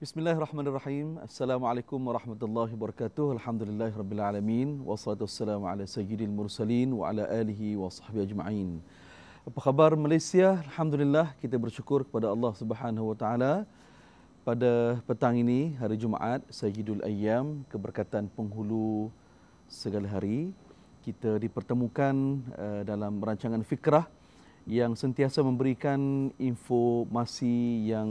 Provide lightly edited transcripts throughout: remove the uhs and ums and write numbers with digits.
Bismillahirrahmanirrahim. Assalamualaikum warahmatullahi wabarakatuh. Alhamdulillahirabbil alamin wassalatu wassalamu ala sayyidil mursalin wa ala alihi wa sahbihi ajma'in. Apa khabar Malaysia? Alhamdulillah, kita bersyukur kepada Allah Subhanahu wa taala pada petang ini, hari Jumaat, Sayyidul Ayyam, keberkatan penghulu segala hari, kita dipertemukan dalam rancangan fikrah yang sentiasa memberikan informasi yang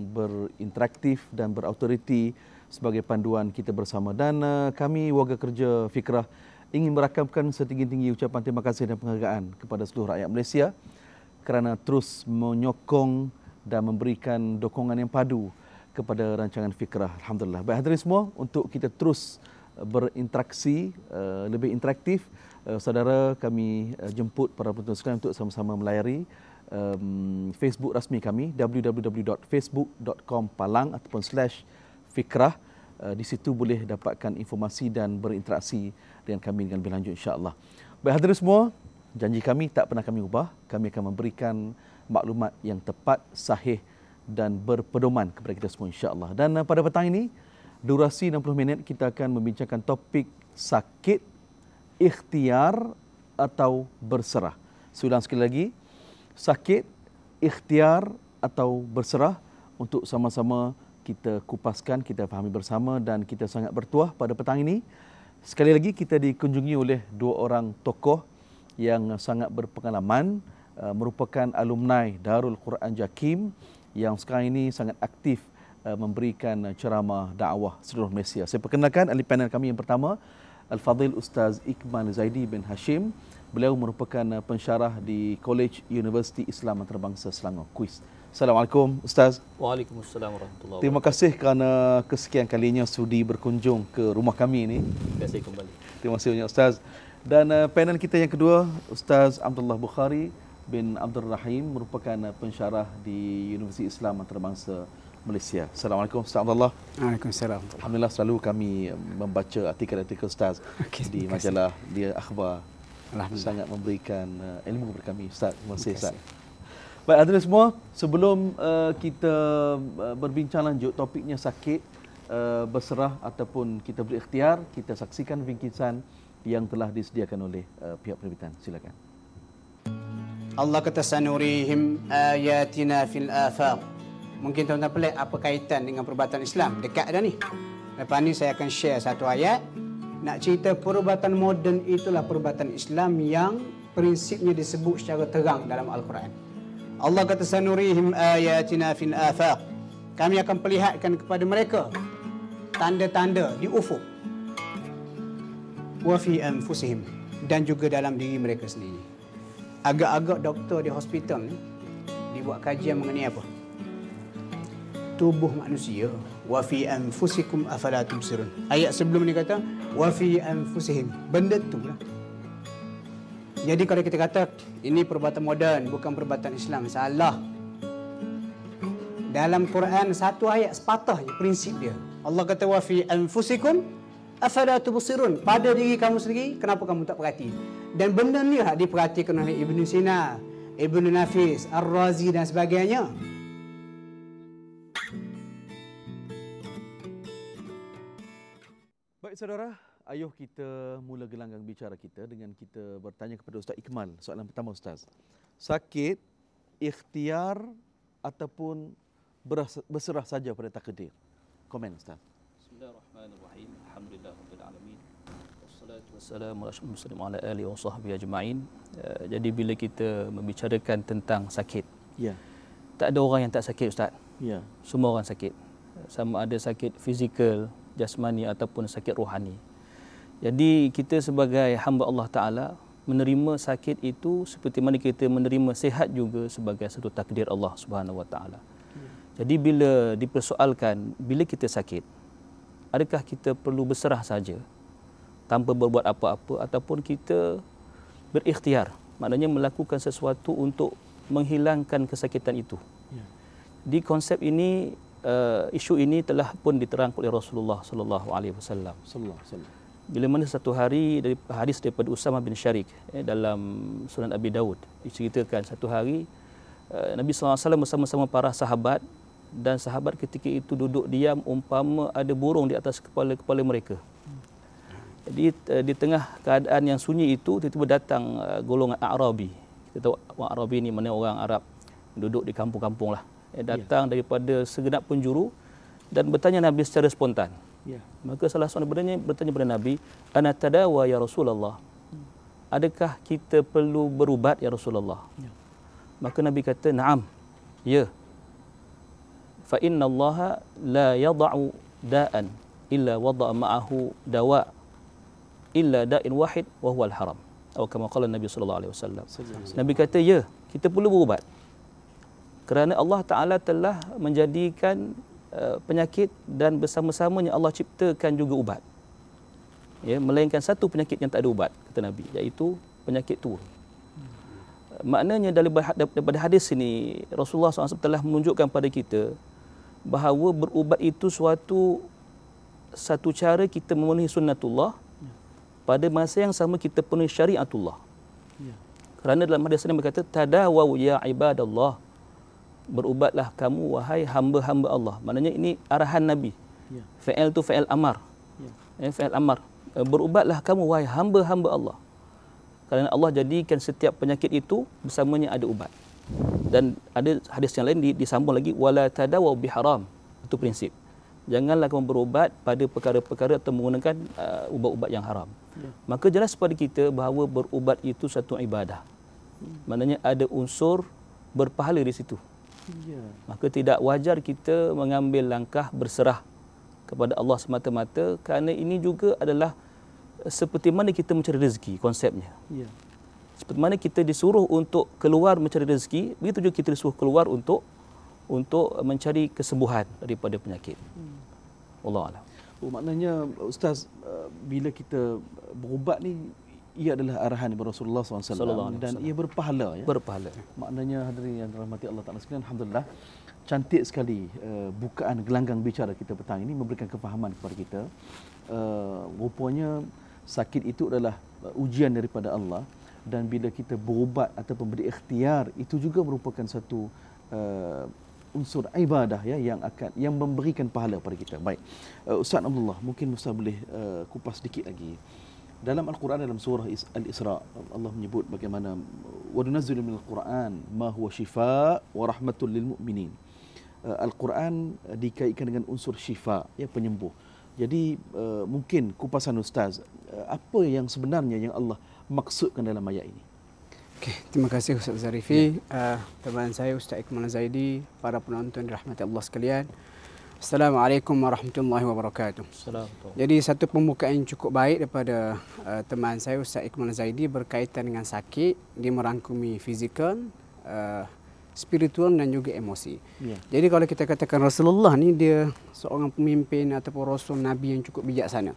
berinteraktif dan berautoriti sebagai panduan kita bersama. Dan kami warga kerja Fikrah ingin merakamkan setinggi-tinggi ucapan terima kasih dan penghargaan kepada seluruh rakyat Malaysia kerana terus menyokong dan memberikan dokongan yang padu kepada rancangan Fikrah. Alhamdulillah. Baik hadirin semua, untuk kita terus berinteraksi lebih interaktif, saudara kami jemput para penonton sekalian untuk sama-sama melayari Facebook rasmi kami www.facebook.com/palang ataupun /fikrah. Di situ boleh dapatkan informasi dan berinteraksi dengan kami dengan lebih lanjut, insya-Allah. Baik hadirin semua, janji kami tak pernah kami ubah. Kami akan memberikan maklumat yang tepat, sahih dan berpedoman kepada kita semua, insya-Allah. Dan pada petang ini, durasi 60 minit, kita akan membincangkan topik sakit, ikhtiar atau berserah. Saya ulang sekali lagi, sakit, ikhtiar atau berserah, untuk sama-sama kita kupaskan, kita fahami bersama, dan kita sangat bertuah pada petang ini. Sekali lagi kita dikunjungi oleh dua orang tokoh yang sangat berpengalaman, merupakan alumni Darul Quran Jakim yang sekarang ini sangat aktif memberikan ceramah dakwah seluruh Malaysia. Saya perkenalkan ahli panel kami yang pertama, Al-Fadhil Ustaz Ikmal Zaidi bin Hashim. Beliau merupakan pensyarah di College Universiti Islam Antarabangsa Selangor, KUIS. Assalamualaikum Ustaz. Waalaikumsalam warahmatullahi wabarakatuh. Terima kasih kerana kesekian kalinya sudi berkunjung ke rumah kami ini. Terima kasih kembali. Terima kasih banyak Ustaz. Dan panel kita yang kedua, Ustaz Abdullah Bukhari bin Abdul Rahim, merupakan pensyarah di Universiti Islam Antarabangsa Malaysia. Assalamualaikum Ustaz Abdullah. Waalaikumsalam. Alhamdulillah, selalu kami membaca artikel-artikel Ustaz di majalah, di akhbar. Sangat memberikan ilmu kepada kami Ustaz. Terima kasih Ustaz. Baik hadirin semua, sebelum kita berbincang lanjut topiknya sakit, berserah ataupun kita berikhtiar, kita saksikan ringkisan yang telah disediakan oleh pihak penerbitan. Silakan. Allah kata sanurihim ayatina fil afaq. Mungkin tuan-tuan pelik apa kaitan dengan perubatan Islam. Dekat dah ni. Lepas ni saya akan share satu ayat. Nak cerita perubatan moden itulah perubatan Islam yang prinsipnya disebut secara terang dalam Al-Quran. Allah kata sanurihim ayatina fil afaq. Kami akan perlihatkan kepada mereka tanda-tanda di ufuk. Wa fi anfusihim, dan juga dalam diri mereka sendiri. Agak-agak doktor di hospital ni dibuat kajian mengenai apa? Tubuh manusia. Wa fi anfusikum afala tubsirun. Ayat sebelum ni kata wa fi anfusihim. Benda tu lah. Jadi kalau kita kata ini perubatan moden, bukan perubatan Islam, salah. Dalam Quran satu ayat sepatah je prinsip dia. Allah kata wa fi anfusikum afala tubsirun. Pada diri kamu sendiri, kenapa kamu tak perhati? Dan benda ni lah diperhatikan oleh Ibn Sina, Ibn Nafis, Ar-Razi dan sebagainya. Baik saudara, ayuh kita mula gelanggang bicara kita dengan kita bertanya kepada Ustaz Ikmal. Soalan pertama Ustaz. Sakit, ikhtiar ataupun berserah saja pada takdir? Komen Ustaz. Bismillahirrahmanirrahim. Alhamdulillahirabbil alamin. Wassalatu wassalamu ala alihi wa sahbihi ajma'in. Jadi bila kita membicarakan tentang sakit, ya, tak ada orang yang tak sakit Ustaz. Ya. Semua orang sakit. Sama ada sakit fizikal, jasmani ataupun sakit rohani. Jadi kita sebagai hamba Allah Ta'ala menerima sakit itu seperti mana kita menerima sihat juga sebagai satu takdir Allah Subhanahu Wa Ta'ala. Jadi bila dipersoalkan, bila kita sakit, adakah kita perlu berserah saja tanpa berbuat apa-apa ataupun kita berikhtiar, maknanya melakukan sesuatu untuk menghilangkan kesakitan itu. Ya. Di konsep ini, isu ini telah pun diterangkan oleh Rasulullah sallallahu alaihi wasallam. Bila mana satu hari dari hadis daripada Usamah bin Syarik dalam Sunan Abi Daud, diceritakan satu hari Nabi SAW bersama-sama para sahabat dan sahabat ketika itu duduk diam umpama ada burung di atas kepala mereka. Jadi di tengah keadaan yang sunyi itu tiba-tiba datang golongan A'rabi. Kita tahu orang A'rabi ni mana orang Arab duduk di kampung-kampung lah. Datang daripada segenap penjuru dan bertanya Nabi secara spontan. Maka salah seorang bertanya kepada Nabi, "Ana tadawa ya Rasulullah?" Adakah kita perlu berubat ya Rasulullah? Maka Nabi kata, "Na'am." Ya. Fa inna Allah la yada'u da'an illa wada'a ma'ahu dawa' illa da'in wahid wa huwa al-haram. Atau kama qala Nabi sallallahu alaihi wasallam. Nabi kata, ya, kita perlu berubat. Kerana Allah Taala telah menjadikan penyakit dan bersama-samanya Allah ciptakan juga ubat. Ya, melainkan satu penyakit yang tak ada ubat, kata Nabi, iaitu penyakit tua. Maknanya daripada hadis ini Rasulullah SAW telah menunjukkan pada kita bahawa berubat itu satu cara kita memenuhi sunnatullah, pada masa yang sama kita penuhi syariatullah. Kerana dalam hadis ini berkata, tadawaw ya ibadallah, berubatlah kamu wahai hamba-hamba Allah. Maknanya ini arahan Nabi. Fa'il tu fa'il amar. Fa'il amar. Berubatlah kamu wahai hamba-hamba Allah. Kerana Allah jadikan setiap penyakit itu bersamanya ada ubat. Dan ada hadis yang lain disambung lagi, wala tadawaw biharam. Itu prinsip. Janganlah kamu berubat pada perkara-perkara atau menggunakan ubat-ubat yang haram. Maka jelas pada kita bahawa berubat itu satu ibadah. Maknanya ada unsur berpahala di situ. Maka tidak wajar kita mengambil langkah berserah kepada Allah semata-mata, kerana ini juga adalah seperti mana kita mencari rezeki, konsepnya. Seperti mana kita disuruh untuk keluar mencari rezeki, begitu juga kita disuruh keluar untuk mencari kesembuhan daripada penyakit. Wallahu a'lam. Maknanya Ustaz, bila kita berubat ni, ia adalah arahan daripada Rasulullah SAW dan ia berpahala. Berpahala. Maknanya hadirin yang dirahmati Allah Ta'ala sekalian, alhamdulillah, cantik sekali bukaan gelanggang bicara kita petang ini memberikan kefahaman kepada kita. Rupanya sakit itu adalah ujian daripada Allah, dan bila kita berubat ataupun beri ikhtiar, itu juga merupakan satu unsur ibadah yang memberikan pahala pada kita. Baik, Ustaz Abdullah, mungkin Ustaz boleh kupas sedikit lagi. Dalam Al-Quran, dalam surah Al-Isra, Allah menyebut bagaimana wa nunazzilu minal Quran ma huwa shifaa wa rahmatul lil mu'minin. Al-Quran dikaitkan dengan unsur syifa, penyembuh. Jadi mungkin kupasan Ustaz, apa yang sebenarnya yang Allah maksudkan dalam ayat ini? Okey, terima kasih Ustaz Zarifi. Teman saya Ustaz Ikmal Zaidi, para penonton dirahmati Allah sekalian. Assalamualaikum warahmatullahi wabarakatuh. Jadi satu pembukaan yang cukup baik daripada teman saya Ustaz Ikmal Zaidi berkaitan dengan sakit, dia merangkumi fizikal, spiritual dan juga emosi. Jadi kalau kita katakan Rasulullah ni dia seorang pemimpin ataupun rasul Nabi yang cukup bijaksana.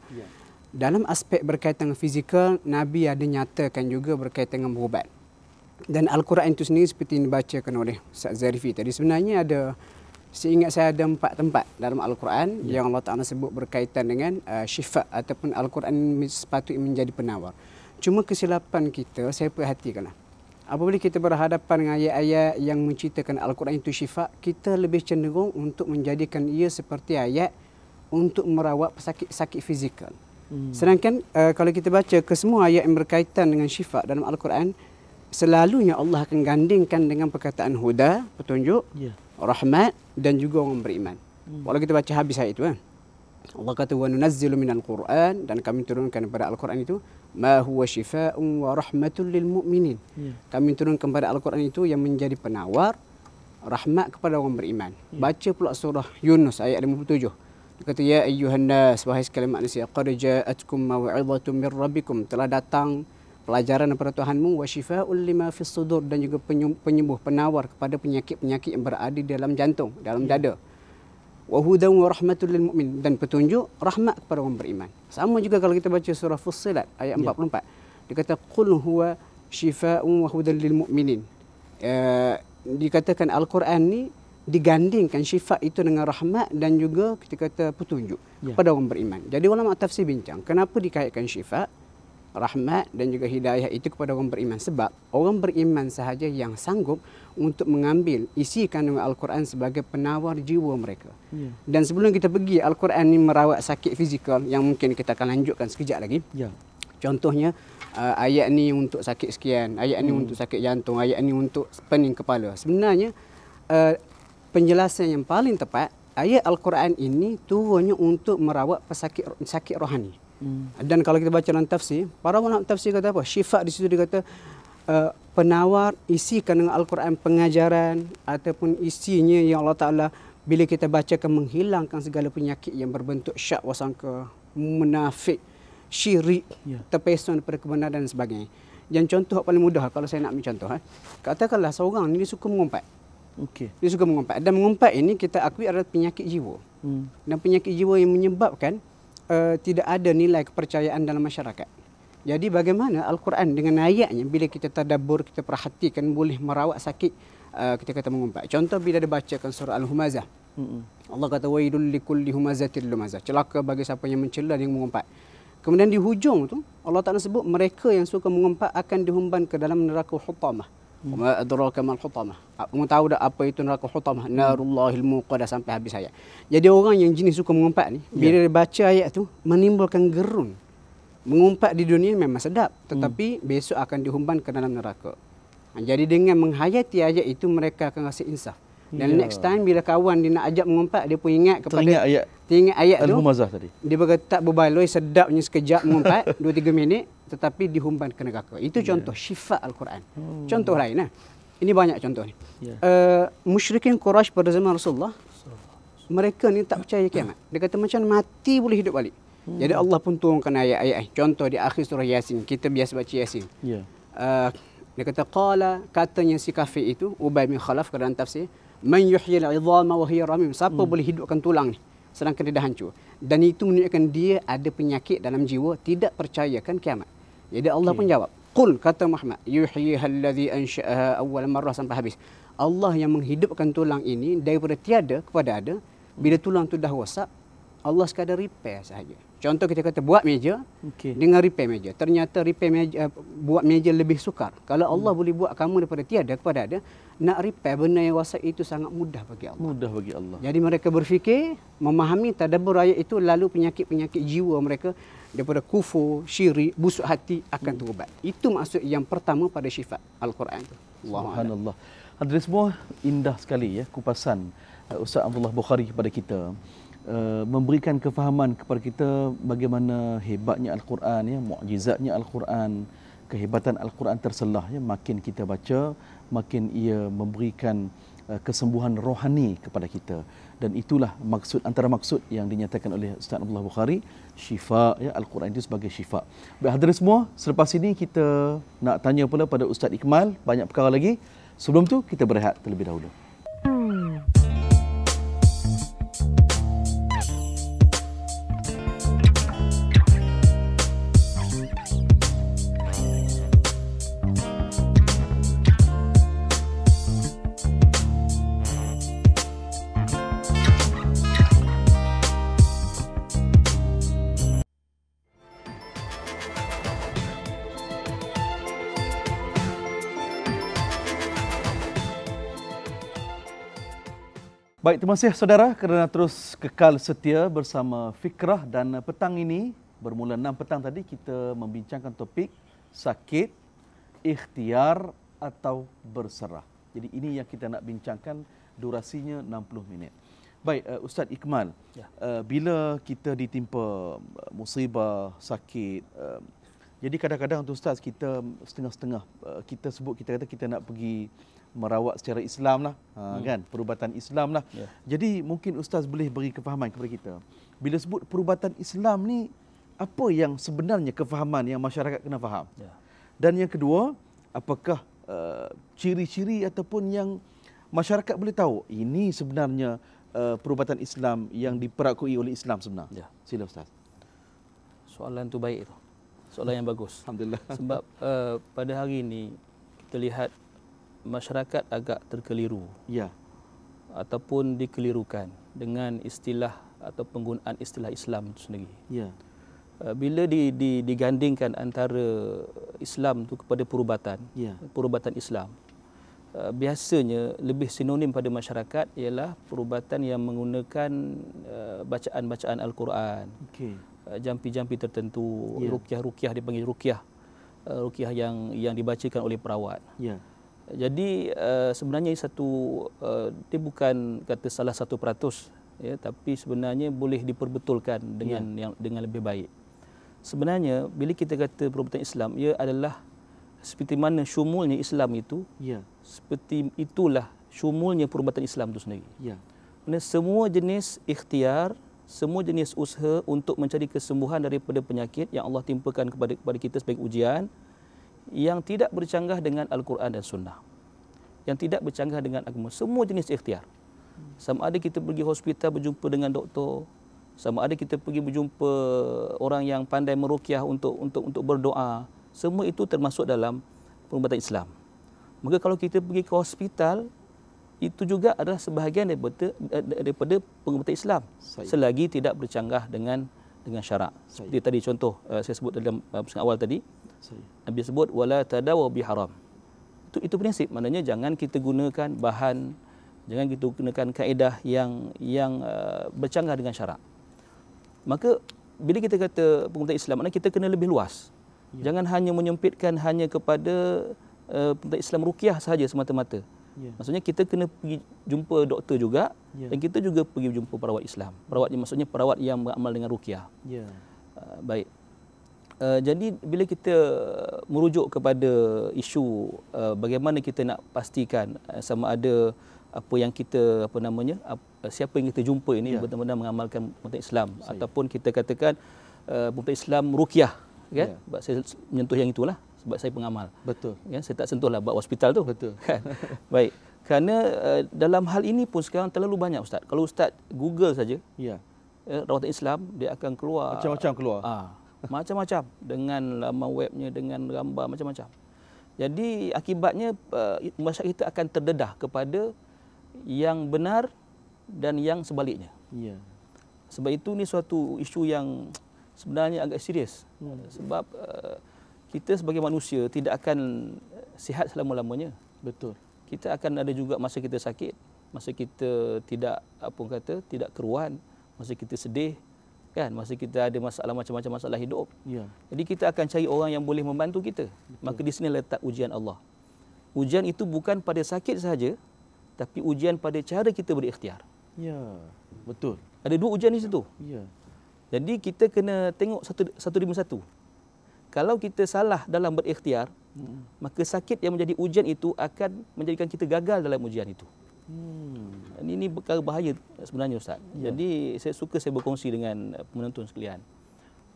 Dalam aspek berkaitan dengan fizikal, Nabi ada nyatakan juga berkaitan dengan berubat. Dan Al-Quran itu sendiri seperti yang dibacakan oleh Ustaz Zarifi tadi, sebenarnya ada, seingat saya ada 4 tempat dalam Al-Quran yang Allah Ta'ala sebut berkaitan dengan syifa, ataupun Al-Quran sepatutnya menjadi penawar. Cuma kesilapan kita, saya perhatikanlah, apabila kita berhadapan dengan ayat-ayat yang menceritakan Al-Quran itu syifa, kita lebih cenderung untuk menjadikan ia seperti ayat untuk merawat sakit fizikal. Sedangkan kalau kita baca ke semua ayat yang berkaitan dengan syifa dalam Al-Quran, selalunya Allah akan gandingkan dengan perkataan huda, petunjuk, rahmat dan juga orang beriman. Kalau kita baca habis ayat itu, Allah kata wa nunazzilu minal Quran, dan kami turunkan pada Al-Quran itu ma huwa shifaa'un wa rahmatul lil mu'minin. Kami turunkan pada Al-Quran itu yang menjadi penawar, rahmat kepada orang beriman. Baca pula surah Yunus ayat 57. Dia kata ya ayyuhan nas, wahai sekalian manusia, qad ja'atkum maw'izatun mir rabbikum, telah datang pelajaran daripada Tuhanmu, wa syifaa'un lima fis sudur, dan juga penyembuh, penawar kepada penyakit-penyakit yang berada di dalam jantung, dalam dada. Wa hudan wa rahmatul lil mu'min, dan petunjuk, rahmat kepada orang beriman. Sama juga kalau kita baca surah Fussilat ayat 44. Dia kata qul huwa syifaa'un wa hudan lil mu'minin. Dikatakan Al-Quran ni digandingkan syifa itu dengan rahmat dan juga kita kata petunjuk kepada orang beriman. Jadi ulama tafsir bincang kenapa dikaitkan syifa rahmat dan juga hidayah itu kepada orang beriman. Sebab orang beriman sahaja yang sanggup untuk mengambil isi kandungan Al-Quran sebagai penawar jiwa mereka. Dan sebelum kita pergi, Al-Quran ini merawat sakit fizikal yang mungkin kita akan lanjutkan sekejap lagi. Contohnya, ayat ni untuk sakit sekian, ayat ni untuk sakit jantung, ayat ni untuk pening kepala. Sebenarnya, penjelasan yang paling tepat, ayat Al-Quran ini turunnya untuk merawat pesakit sakit rohani. Dan kalau kita baca dalam tafsir, para ulama tafsir kata apa? Syifa di situ dia kata penawar isi kandungan Al-Quran, pengajaran ataupun isinya yang Allah Ta'ala bila kita bacakan menghilangkan segala penyakit yang berbentuk syak, wasangka, munafik, syirik, terpeson daripada kebenaran dan sebagainya. Yang contoh paling mudah kalau saya nak ambil contoh, katakanlah seorang ni dia suka mengumpat. Dia suka mengumpat. Dan mengumpat ini kita akui adalah penyakit jiwa. Dan penyakit jiwa yang menyebabkan tidak ada nilai kepercayaan dalam masyarakat. Jadi bagaimana Al-Quran dengan ayatnya bila kita tadabbur, kita perhatikan boleh merawat sakit kita kata mengumpat. Contoh bila dibacakan surah Al-Humazah. Allah kata wailul likulli humazatil lumazah. Celaka bagi siapa yang mencela dan mengumpat. Kemudian di hujung tu Allah Taala sebut mereka yang suka mengumpat akan dihumban ke dalam neraka hutamah. Wa adraka mal hutamah. Kamu tahu dah apa itu neraka hutamah? Narullahil muqadah sampai habis ayat. Jadi orang yang jenis suka mengumpat ni bila dia baca ayat tu menimbulkan gerun. Mengumpat di dunia memang sedap, tetapi besok akan dihumban ke dalam neraka. Jadi dengan menghayati ayat itu mereka akan rasa insaf. Dan next time bila kawan dia nak ajak mengumpat, dia pun ingat kepada teringat ayat tu. Al-Humazah tadi. Dia berkata tak berbaloi, sedapnya sekejap mengumpat 2-3 minit tetapi dihumban ke neraka. Itu contoh syifa Al-Quran. Contoh lain ini banyak contoh ni. Musyrikin Quraisy pada zaman Rasulullah, mereka ni tak percaya kiamat. Dia kata macam mati boleh hidup balik. Jadi Allah pun turunkan ayat-ayat. Contoh di akhir surah Yasin, kita biasa baca Yasin. Dia kata katanya si kafir itu, Ubay bin Khalaf dalam tafsir, man yuhyil 'idhama wa hiya ramim. Siapa boleh hidupkan tulang ni sedangkan dia dah hancur. Dan itu menunjukkan dia ada penyakit dalam jiwa, tidak percayakan kiamat. Jadi Allah pun jawab, qul, kata Muhammad, yuhyihal ladzi ansha'aha awwal marrah sampai habis. Allah yang menghidupkan tulang ini daripada tiada kepada ada. Bila tulang tu dah rosak, Allah sekadar repair sahaja. Contoh kita kata buat meja dengan repair meja. Ternyata repair meja, buat meja lebih sukar. Kalau Allah boleh buat kamu daripada tiada kepada ada, nak repair benda yang rosak itu sangat mudah bagi Allah. Mudah bagi Allah. Jadi mereka berfikir, memahami tadabbur ayat itu, lalu penyakit-penyakit jiwa mereka daripada kufur, syirik, busuk hati akan terubat. Itu maksud yang pertama pada syifa Al-Quran itu. Subhanallah. Hadirin semua, indah sekali ya kupasan Ustaz Abdullah Bukhari kepada kita. Memberikan kefahaman kepada kita bagaimana hebatnya Al-Quran, ya, mukjizatnya Al-Quran, kehebatan Al-Quran terselah, ya, makin kita baca makin ia memberikan kesembuhan rohani kepada kita, dan itulah maksud, antara maksud yang dinyatakan oleh Ustaz Abdullah Bukhari, syifa, ya, Al-Quran itu sebagai syifa. Baik hadirin semua, selepas ini kita nak tanya pula pada Ustaz Ikmal banyak perkara lagi. Sebelum tu kita berehat terlebih dahulu. Baik, terima kasih saudara kerana terus kekal setia bersama Fikrah, dan petang ini bermula 6 petang tadi kita membincangkan topik sakit, ikhtiar atau berserah. Jadi ini yang kita nak bincangkan, durasinya 60 minit. Baik, Ustaz Ikmal, bila kita ditimpa musibah, sakit, jadi kadang-kadang untuk Ustaz kita setengah-setengah, kita sebut, kita kata kita nak pergi merawat secara Islam lah, kan, perubatan Islam lah. Jadi mungkin Ustaz boleh beri kefahaman kepada kita. Bila sebut perubatan Islam ni, apa yang sebenarnya kefahaman yang masyarakat kena faham? Dan yang kedua, apakah ciri-ciri ataupun yang masyarakat boleh tahu ini sebenarnya perubatan Islam yang diperakui oleh Islam sebenarnya? Sila Ustaz. Soalan tu baik tu. Soalan yang bagus. Alhamdulillah. Sebab pada hari ini kita lihat masyarakat agak terkeliru, ataupun dikelirukan dengan istilah atau penggunaan istilah Islam itu sendiri. bila digandingkan antara Islam tu kepada perubatan, perubatan Islam, biasanya lebih sinonim pada masyarakat ialah perubatan yang menggunakan bacaan-bacaan Al-Quran, jampi-jampi tertentu, ruqyah-ruqyah, dipanggil ruqyah, ruqyah yang dibacakan oleh perawat. Jadi sebenarnya dia bukan kata salah 1%, ya, tapi sebenarnya boleh diperbetulkan dengan lebih baik. Sebenarnya bila kita kata perubatan Islam, ia adalah seperti mana syumulnya Islam itu, seperti itulah syumulnya perubatan Islam itu sendiri. Maksudnya semua jenis ikhtiar, semua jenis usaha untuk mencari kesembuhan daripada penyakit yang Allah timpakan kepada kita sebagai ujian, yang tidak bercanggah dengan Al-Quran dan Sunnah, yang tidak bercanggah dengan agama, semua jenis ikhtiar. Sama ada kita pergi hospital berjumpa dengan doktor, sama ada kita pergi berjumpa orang yang pandai meruqyah untuk berdoa, semua itu termasuk dalam perubatan Islam. Maka kalau kita pergi ke hospital, itu juga adalah sebahagian daripada perubatan Islam, selagi tidak bercanggah dengan syarak. Seperti tadi contoh saya sebut dalam awal tadi, Nabi sebut wala tadawu biharam. Itu prinsip, maknanya jangan kita gunakan bahan, jangan kita gunakan kaedah yang bercanggah dengan syarak. Maka bila kita kata perubatan Islam, maknanya kita kena lebih luas. Jangan hanya menyempitkan hanya kepada perubatan Islam ruqyah sahaja semata-mata. Maksudnya kita kena pergi jumpa doktor juga, dan kita juga pergi jumpa perawat Islam. Perawat maksudnya perawat yang beramal dengan ruqyah. Baik. Jadi bila kita merujuk kepada isu bagaimana kita nak pastikan sama ada apa yang kita siapa yang kita jumpa ini benar-benar mengamalkan perubatan Islam, ataupun kita katakan perubatan Islam ruqyah, kan? Sebab saya menyentuh yang itulah sebab saya pengamal. Betul. Kan, saya tak sentuhlah bab hospital tu. Betul. Kan? Baik. Kerana dalam hal ini pun sekarang terlalu banyak, Ustaz. Kalau Ustaz Google saja, rawatan Islam, dia akan keluar macam-macam keluar. Macam-macam, dengan laman webnya, dengan gambar macam-macam. Jadi akibatnya masyarakat kita akan terdedah kepada yang benar dan yang sebaliknya. Sebab itu ni suatu isu yang sebenarnya agak serius. Sebab kita sebagai manusia tidak akan sihat selama-lamanya. Betul. Kita akan ada juga masa kita sakit, masa kita tidak tidak keruan, masa kita sedih, kan, masa kita ada masalah macam-macam masalah hidup. Jadi kita akan cari orang yang boleh membantu kita. Betul. Maka di sini letak ujian Allah. Ujian itu bukan pada sakit sahaja, tapi ujian pada cara kita berikhtiar. Betul. Ada dua ujian di situ. Jadi kita kena tengok satu demi satu. Kalau kita salah dalam berikhtiar, maka sakit yang menjadi ujian itu akan menjadikan kita gagal dalam ujian itu. Ini perkara bahaya sebenarnya, Ustaz. Jadi saya suka saya berkongsi dengan penonton sekalian.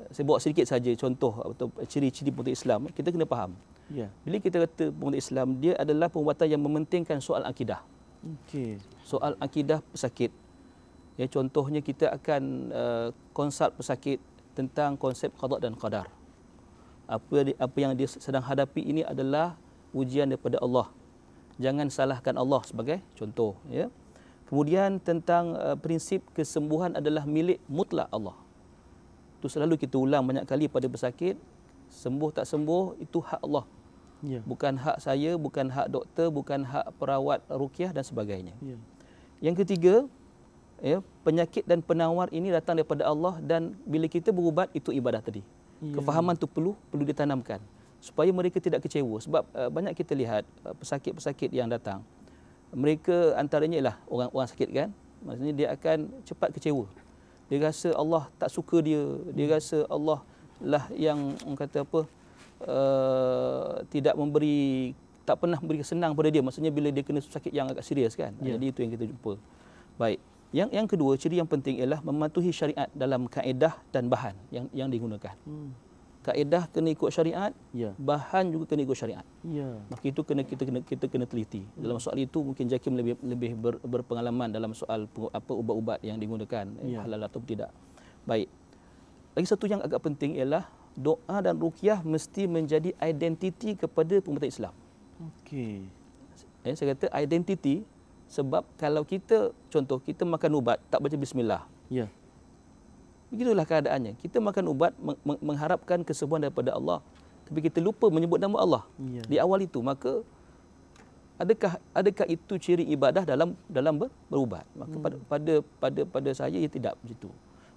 Saya bawa sedikit saja contoh atau ciri-ciri perubatan Islam. Kita kena faham. Bila kita kata perubatan Islam, dia adalah perubatan yang mementingkan soal akidah. Soal akidah pesakit. Ya, contohnya kita akan konsult pesakit tentang konsep qada dan qadar. Apa yang dia sedang hadapi ini adalah ujian daripada Allah. Jangan salahkan Allah sebagai contoh. Ya. Kemudian tentang prinsip kesembuhan adalah milik mutlak Allah. Itu selalu kita ulang banyak kali pada pesakit. Sembuh tak sembuh itu hak Allah. Bukan hak saya, bukan hak doktor, bukan hak perawat ruqyah dan sebagainya. Yang ketiga, penyakit dan penawar ini datang daripada Allah, dan bila kita berubat itu ibadah tadi. Kefahaman itu perlu ditanamkan supaya mereka tidak kecewa. Sebab banyak kita lihat pesakit-pesakit yang datang, mereka antaranya ialah orang sakit, kan, maksudnya dia akan cepat kecewa. Dia rasa Allah tak suka dia, dia rasa Allah lah yang tak pernah memberi kesenang pada dia, maksudnya bila dia kena sakit yang agak serius, kan. Jadi itu yang kita jumpa. Baik. Yang kedua, ciri yang penting ialah mematuhi syariat dalam kaedah dan bahan yang digunakan. Kaedah kena ikut syariat, bahan juga kena ikut syariat. Maka itu kita kena teliti. Dalam soal itu mungkin Jakim lebih berpengalaman dalam soal ubat-ubat yang digunakan, halal atau tidak. Baik. Lagi satu yang agak penting ialah doa dan ruqyah mesti menjadi identiti kepada perubatan Islam. Saya kata identiti. Sebab kalau kita, contoh, kita makan ubat tak baca bismillah, Begitulah keadaannya. Kita makan ubat mengharapkan kesembuhan daripada Allah, tapi kita lupa menyebut nama Allah di awal itu. Maka adakah itu ciri ibadah dalam berubat? Maka pada saya ia tidak begitu.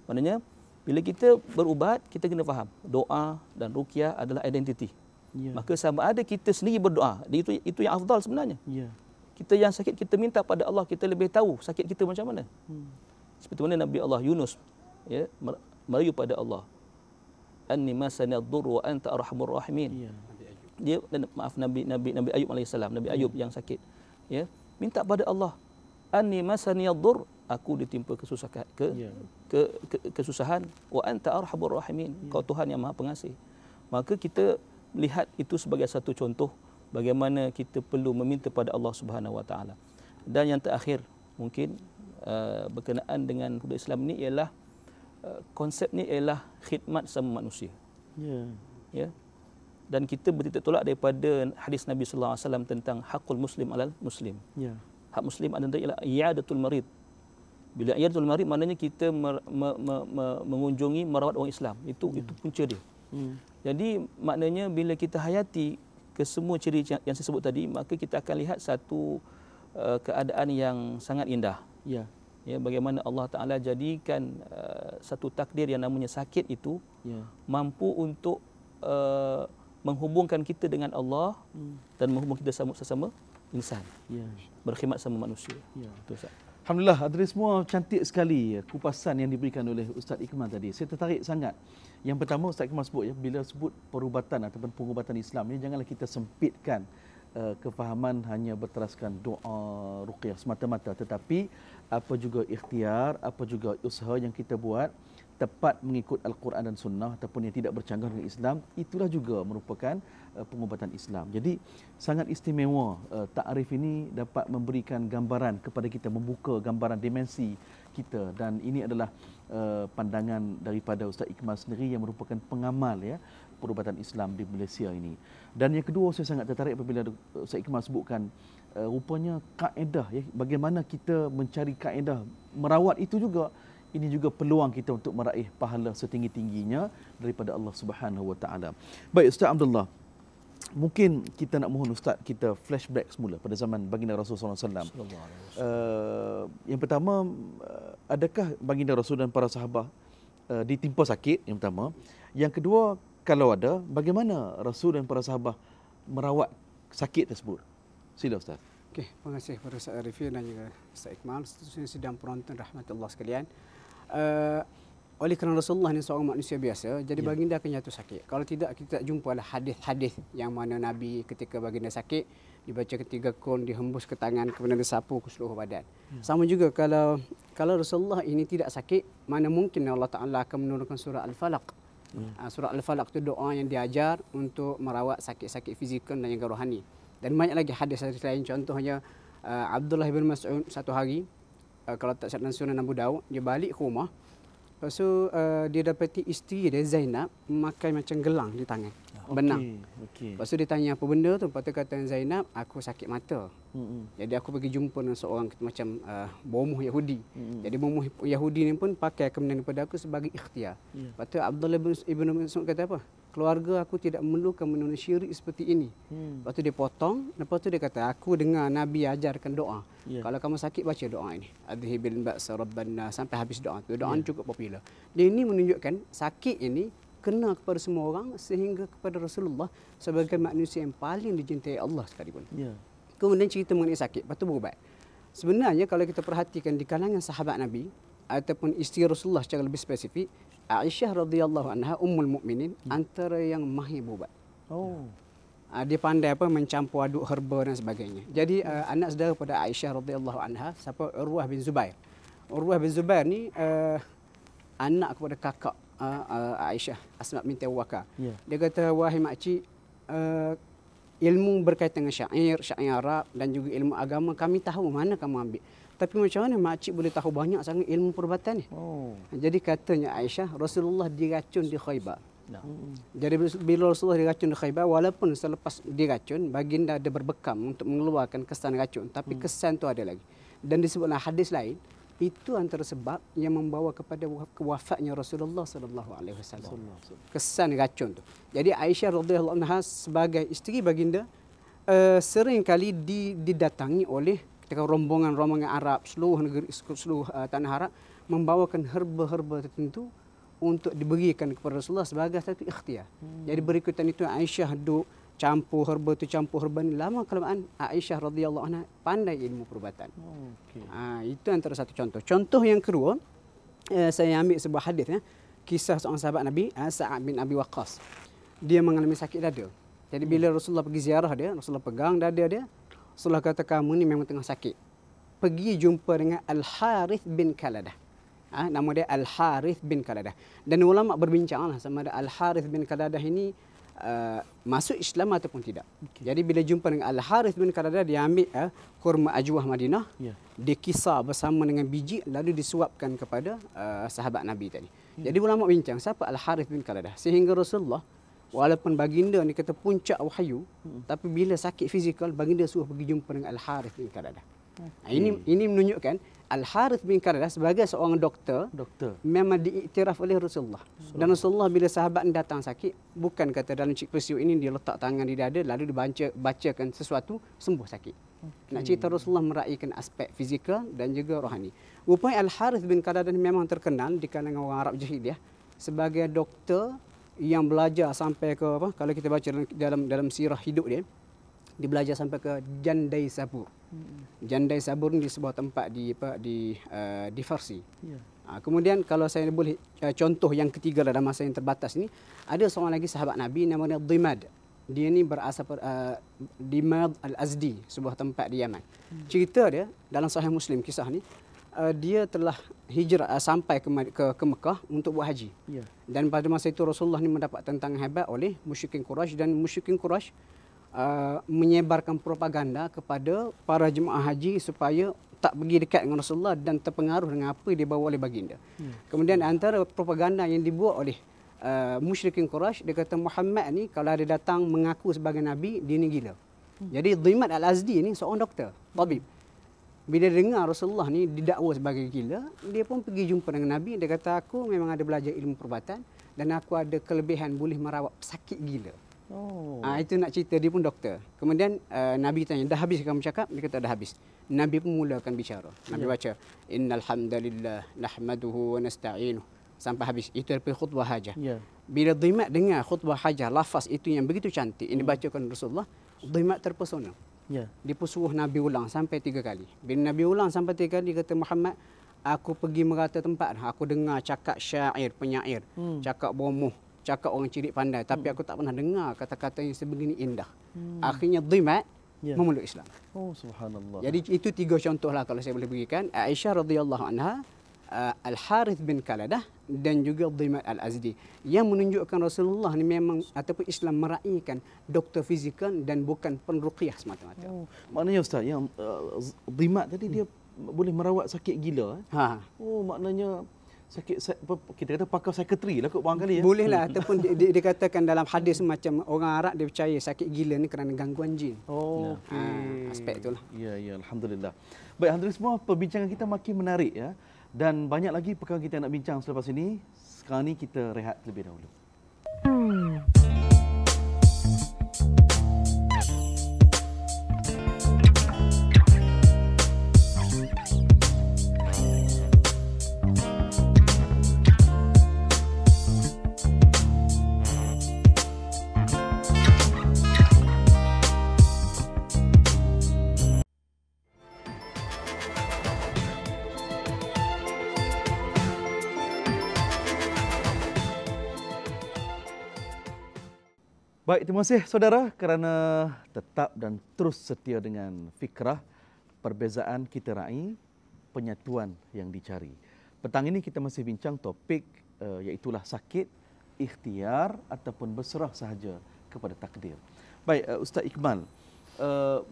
Maknanya bila kita berubat, kita kena faham doa dan ruqyah adalah identiti. Maka sama ada kita sendiri berdoa, itu yang afdal sebenarnya. Kita yang sakit, kita minta pada Allah, kita lebih tahu sakit kita macam mana. Seperti mana Nabi Allah Yunus merayu pada Allah, anni masani ad-durr wa anta arhamur rahimin. Dia Nabi Ayub alaihissalam, Nabi Ayub yang sakit, minta pada Allah, anni masani ad-durr, aku ditimpa kesusahan, wa anta arhamur rahimin, kau Tuhan yang Maha Pengasih. Maka kita melihat itu sebagai satu contoh bagaimana kita perlu meminta pada Allah Subhanahu Wa Taala. Dan yang terakhir mungkin berkenaan dengan budaya Islam ini ialah konsep ni ialah khidmat sama manusia. Dan kita bertitik tolak daripada hadis Nabi sallallahu alaihi wasallam tentang hakul muslim alal muslim. Hak muslim adalah i'adatul marid. Bila i'adatul marid maknanya kita mengunjungi merawat orang Islam. Itu punca dia. Jadi maknanya bila kita hayati kesemua ciri yang saya sebut tadi, maka kita akan lihat satu keadaan yang sangat indah. Bagaimana Allah Ta'ala jadikan satu takdir yang namanya sakit itu mampu untuk menghubungkan kita dengan Allah dan menghubungkan kita sesama insan, berkhidmat sama manusia. Alhamdulillah, Adris, semua cantik sekali kupasan yang diberikan oleh Ustaz Ikmal tadi. Saya tertarik sangat. Yang pertama, Ustaz Ikmal sebut, bila sebut perubatan ataupun pengubatan Islam ni, janganlah kita sempitkan kefahaman hanya berteraskan doa, ruqyah semata-mata, tetapi apa juga ikhtiar, apa juga usaha yang kita buat tepat mengikut Al-Quran dan Sunnah ataupun yang tidak bercanggah dengan Islam, itulah juga merupakan pengubatan Islam. Jadi sangat istimewa takrif ini dapat memberikan gambaran kepada kita, membuka gambaran dimensi kita, dan ini adalah pandangan daripada Ustaz Ikmal sendiri yang merupakan pengamal perubatan Islam di Malaysia ini. Dan yang kedua, saya sangat tertarik apabila Ustaz Ikmal sebutkan rupanya kaedah, bagaimana kita mencari kaedah merawat itu juga. Ini juga peluang kita untuk meraih pahala setinggi-tingginya daripada Allah Subhanahu Wa Taala. Baik, Ustaz Abdullah, mungkin kita nak mohon Ustaz kita flashback semula pada zaman baginda Rasulullah SAW. Yang pertama, adakah baginda Rasul dan para sahabat ditimpa sakit? Yang pertama. Yang kedua, kalau ada, bagaimana Rasul dan para sahabat merawat sakit tersebut? Sila Ustaz. Okey, terima kasih kepada Ustaz Arifin dan juga Ustaz Ikmal, seterusnya sidang penonton rahmatullah sekalian. Oleh kerana Rasulullah ini seorang manusia biasa, jadi baginda akan jatuh sakit. Kalau tidak, kita jumpalah hadis-hadis yang mana Nabi ketika baginda sakit, dibaca ketiga kun, dihembus ke tangan, kemudian disapu ke seluruh badan. Sama juga kalau Rasulullah ini tidak sakit, mana mungkin Allah Ta'ala akan menurunkan surah Al-Falaq. Surah Al-Falaq itu doa yang diajar untuk merawat sakit-sakit fizikal dan yang rohani. Dan banyak lagi hadis-hadis lain, contohnya Abdullah bin Mas'ud satu hari, kalau tak salah Sunan Abu Daud, dia balik ke rumah. Lepas tu dia dapati isteri dia Zainab memakai macam gelang di tangan, benang. Lepas tu dia tanya apa benda tu, lepas tu kata Zainab, aku sakit mata. Jadi aku pergi jumpa dengan seorang macam bomoh Yahudi. Jadi bomoh Yahudi ni pun pakai kemenangan daripada aku sebagai ikhtiar. Lepas tu Abdullah ibn Mas'ud kata apa? Keluarga aku tidak memerlukan menunaikan syirik seperti ini. Lepas tu dia potong, lepas tu dia kata, aku dengar Nabi ajarkan doa. Kalau kamu sakit, baca doa ini. Adhibil ba'sa rabbana, sampai habis doa tu. Doa cukup popular. Dan ini menunjukkan sakit ini kena kepada semua orang, sehingga kepada Rasulullah sebagai manusia yang paling dicintai Allah sekalipun. Kemudian cerita mengenai sakit, lepas tu berubat. Sebenarnya kalau kita perhatikan di kalangan sahabat Nabi ataupun isteri Rasulullah secara lebih spesifik, Aisyah radhiyallahu anha ummul mukminin antara yang mahir berubat. Dia pandai mencampur aduk herba dan sebagainya. Jadi anak saudara pada Aisyah radhiyallahu anha, siapa? Urwah bin Zubair. Urwah bin Zubair ni anak kepada kakak Aisyah, Asma binti Abu Bakar. Dia kata, wahai makcik, ilmu berkaitan dengan syair Arab dan juga ilmu agama kami tahu, mana kamu ambil. Tapi macam mana makcik boleh tahu banyak sangat ilmu perubatan ni? Jadi katanya Aisyah, Rasulullah diracun di Khaybar. Jadi bila Rasulullah diracun di Khaybar, walaupun selepas diracun, baginda ada berbekam untuk mengeluarkan kesan racun. Tapi kesan tu ada lagi. Dan disebutlah hadis lain, Itu antara sebab yang membawa kepada kewafatnya Rasulullah sallallahu alaihi wasallam. Kesan racun tu. Jadi Aisyah radhiyallahu anha sebagai isteri baginda sering kali didatangi oleh ketika rombongan-rombongan Arab seluruh negeri seluruh tanah Arab membawakan herba-herba tertentu untuk diberikan kepada Rasulullah sebagai satu ikhtiar. Jadi berikutan itu Aisyah duduk campur herba ni, lama kelamaan Aisyah radhiyallahu anha pandai ilmu perubatan. Itu antara satu contoh. Contoh yang kedua, saya ambil sebuah hadis kisah seorang sahabat Nabi, Sa'ad bin Abi Waqqas. Dia mengalami sakit dada. Jadi bila Rasulullah pergi ziarah dia, Rasulullah pegang dada dia, Rasulullah kata, kamu ni memang tengah sakit. Pergi jumpa dengan Al-Harith bin Kaladah. Nama dia Al-Harith bin Kaladah. Dan ulama berbincanglah sama ada Al-Harith bin Kaladah ini masuk Islam ataupun tidak. Jadi bila jumpa dengan Al-Harith bin Kaladah, dia ambil kurma ajwah Madinah, dikisar bersama dengan biji, lalu disuapkan kepada sahabat Nabi tadi. Jadi ulama bincang siapa Al-Harith bin Kaladah, sehingga Rasulullah walaupun baginda ni kata puncak wahyu, tapi bila sakit fizikal baginda suruh pergi jumpa dengan Al-Harith bin Kaladah. Ini menunjukkan Al-Harith bin Kaladah sebagai seorang doktor memang diiktiraf oleh Rasulullah. Dan Rasulullah bila sahabat ni datang sakit, bukan kata dalam peristiwa ini dia letak tangan di dada lalu dibacakan sesuatu sembuh sakit. Nak cerita Rasulullah meraihkan aspek fizikal dan juga rohani. Rupanya Al-Harith bin Kaladah memang terkenal di kalangan orang Arab jahiliyah sebagai doktor yang belajar sampai ke kalau kita baca dalam sirah hidup dia belajar sampai ke Jandai Sabur. Jandai Sabur ni di sebuah tempat di Farsi. Kemudian kalau saya boleh contoh yang ketiga dalam masa yang terbatas ni, ada seorang lagi sahabat Nabi namanya Dimad. Dia ni berasal Dimad Al-Azdi, sebuah tempat di Yaman. Cerita dia dalam Sahih Muslim kisah ni, dia telah hijrah sampai ke Mekah untuk buat haji. Dan pada masa itu Rasulullah ni mendapat tantangan hebat oleh musyrikin Quraisy, dan musyrikin Quraisy menyebarkan propaganda kepada para jemaah haji supaya tak pergi dekat dengan Rasulullah dan terpengaruh dengan apa yang dibawa oleh baginda. Kemudian antara propaganda yang dibuat oleh musyrikin Quraisy, dia kata Muhammad ni kalau ada datang mengaku sebagai Nabi, dia ni gila. Jadi Dimad Al-Azdi ni seorang doktor, tabib. Bila dengar Rasulullah ni didakwa sebagai gila, dia pun pergi jumpa dengan Nabi. Dia kata, aku memang ada belajar ilmu perubatan dan aku ada kelebihan boleh merawat sakit gila. Itu nak cerita, dia pun doktor. Kemudian Nabi tanya, dah habis kamu cakap? Dia kata, dah habis. Nabi pun mulakan bicara. Nabi baca, innal hamdalillah nahmaduhu wa nasta'inuh, sampai habis. Itu daripada khutbah hajah. Bila Dimad dengar khutbah hajah, lafaz itu yang begitu cantik yang dibacakan Rasulullah, Dimad terpesona. Dia pun suruh Nabi ulang sampai 3 kali. Bila Nabi ulang sampai 3 kali, dia kata, Muhammad, aku pergi merata tempat, aku dengar cakap syair, penyair, cakap bomoh, cakap orang cilik pandai, tapi aku tak pernah dengar kata-kata yang sebegini indah. Akhirnya Dimad memeluk Islam. Subhanallah. Jadi itu 3 contoh lah kalau saya boleh berikan. Aisyah radhiyallahu anha, Al-Harith bin Kaladah dan juga Dimad Al-Azdi, yang menunjukkan Rasulullah ni memang ataupun Islam meraihkan doktor fizikal dan bukan penruqyah semata-mata. Maknanya Ustaz, yang Dimad tadi dia boleh merawat sakit gila. Maknanya sakit, kita kata pakar psikiatri lah kot barangkali. Boleh lah. Ataupun dikatakan dalam hadis macam orang Arab dia percaya sakit gila ni kerana gangguan jin. Aspek itulah. Ya, alhamdulillah. Baik, hadirin semua, perbincangan kita makin menarik ya. Dan banyak lagi perkara kita nak bincang selepas ini. Sekarang ni kita rehat terlebih dahulu. Baik, terima kasih saudara kerana tetap dan terus setia dengan Fikrah, perbezaan kita raih, penyatuan yang dicari. Petang ini kita masih bincang topik iaitulah sakit, ikhtiar ataupun berserah sahaja kepada takdir. Baik, Ustaz Iqbal,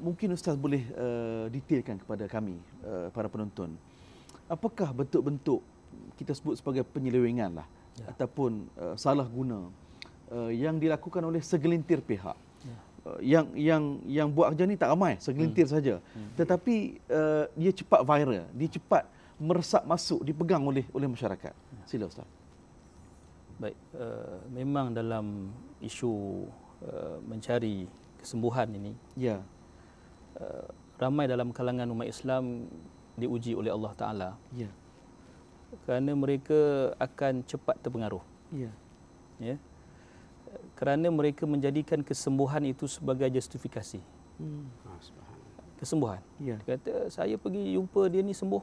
mungkin Ustaz boleh detailkan kepada kami, para penonton, apakah bentuk-bentuk kita sebut sebagai penyelewengan lah, ataupun salah guna yang dilakukan oleh segelintir pihak. Yang buat kerja ni tak ramai, segelintir saja. Tetapi dia cepat viral, dia cepat meresap masuk, dipegang oleh masyarakat. Sila Ustaz. Baik, memang dalam isu mencari kesembuhan ini, Ya. ramai dalam kalangan umat Islam diuji oleh Allah Ta'ala Ya. kerana mereka akan cepat terpengaruh. Ya. Ya. Kerana mereka menjadikan kesembuhan itu sebagai justifikasi. Kesembuhan. Ya. Dia kata, saya pergi jumpa dia ni sembuh.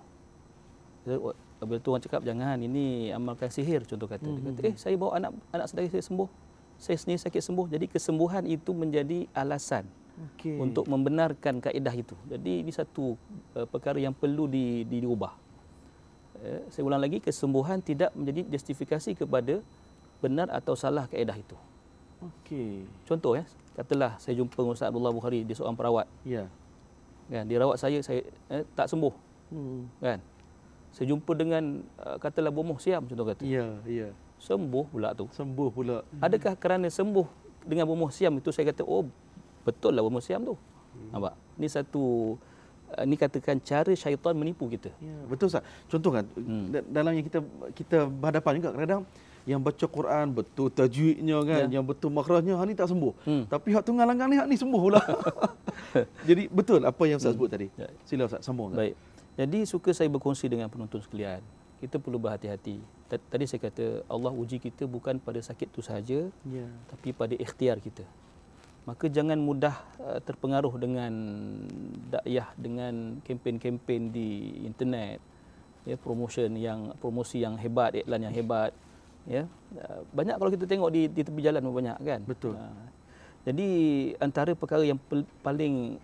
Bila tu orang cakap, jangan, ini amalkan sihir, contoh kata. Dia kata, saya bawa anak saudara saya sembuh. Saya sendiri sakit sembuh. Jadi kesembuhan itu menjadi alasan untuk membenarkan kaedah itu. Jadi ini satu perkara yang perlu diubah. Saya ulang lagi, kesembuhan tidak menjadi justifikasi kepada benar atau salah kaedah itu. Okey. Contoh katalah saya jumpa Ustaz Abdullah Bukhari, dia seorang perawat. Ya. Kan, dia rawat saya tak sembuh. Kan? Saya jumpa dengan katalah bomoh siam, contoh kata. Ya, ya. Sembuh pula tu. Sembuh pula. Adakah kerana sembuh dengan bomoh siam itu saya kata, oh betul lah bomoh siam tu. Nampak? Ini satu, ini katakan cara syaitan menipu kita. Ya, betul Ustaz. Contoh kan, dalam yang kita berhadapan juga kadang yang baca Quran betul tajwidnya kan, yang betul makhrajnya, hak ni tak sembuh. Tapi hak tu ngalang ni, hak ni sembuh pula. Jadi betul apa yang Ustaz sebut tadi. Sila Ustaz, sambung. Baik. Jadi suka saya berkongsi dengan penonton sekalian. Kita perlu berhati-hati. Tadi saya kata Allah uji kita bukan pada sakit itu sahaja, tapi pada ikhtiar kita. Maka jangan mudah terpengaruh dengan dakwah, dengan kempen-kempen di internet, promosi yang hebat, iklan yang hebat. Ya, banyak kalau kita tengok di tepi jalan banyak kan. Betul. Jadi antara perkara yang paling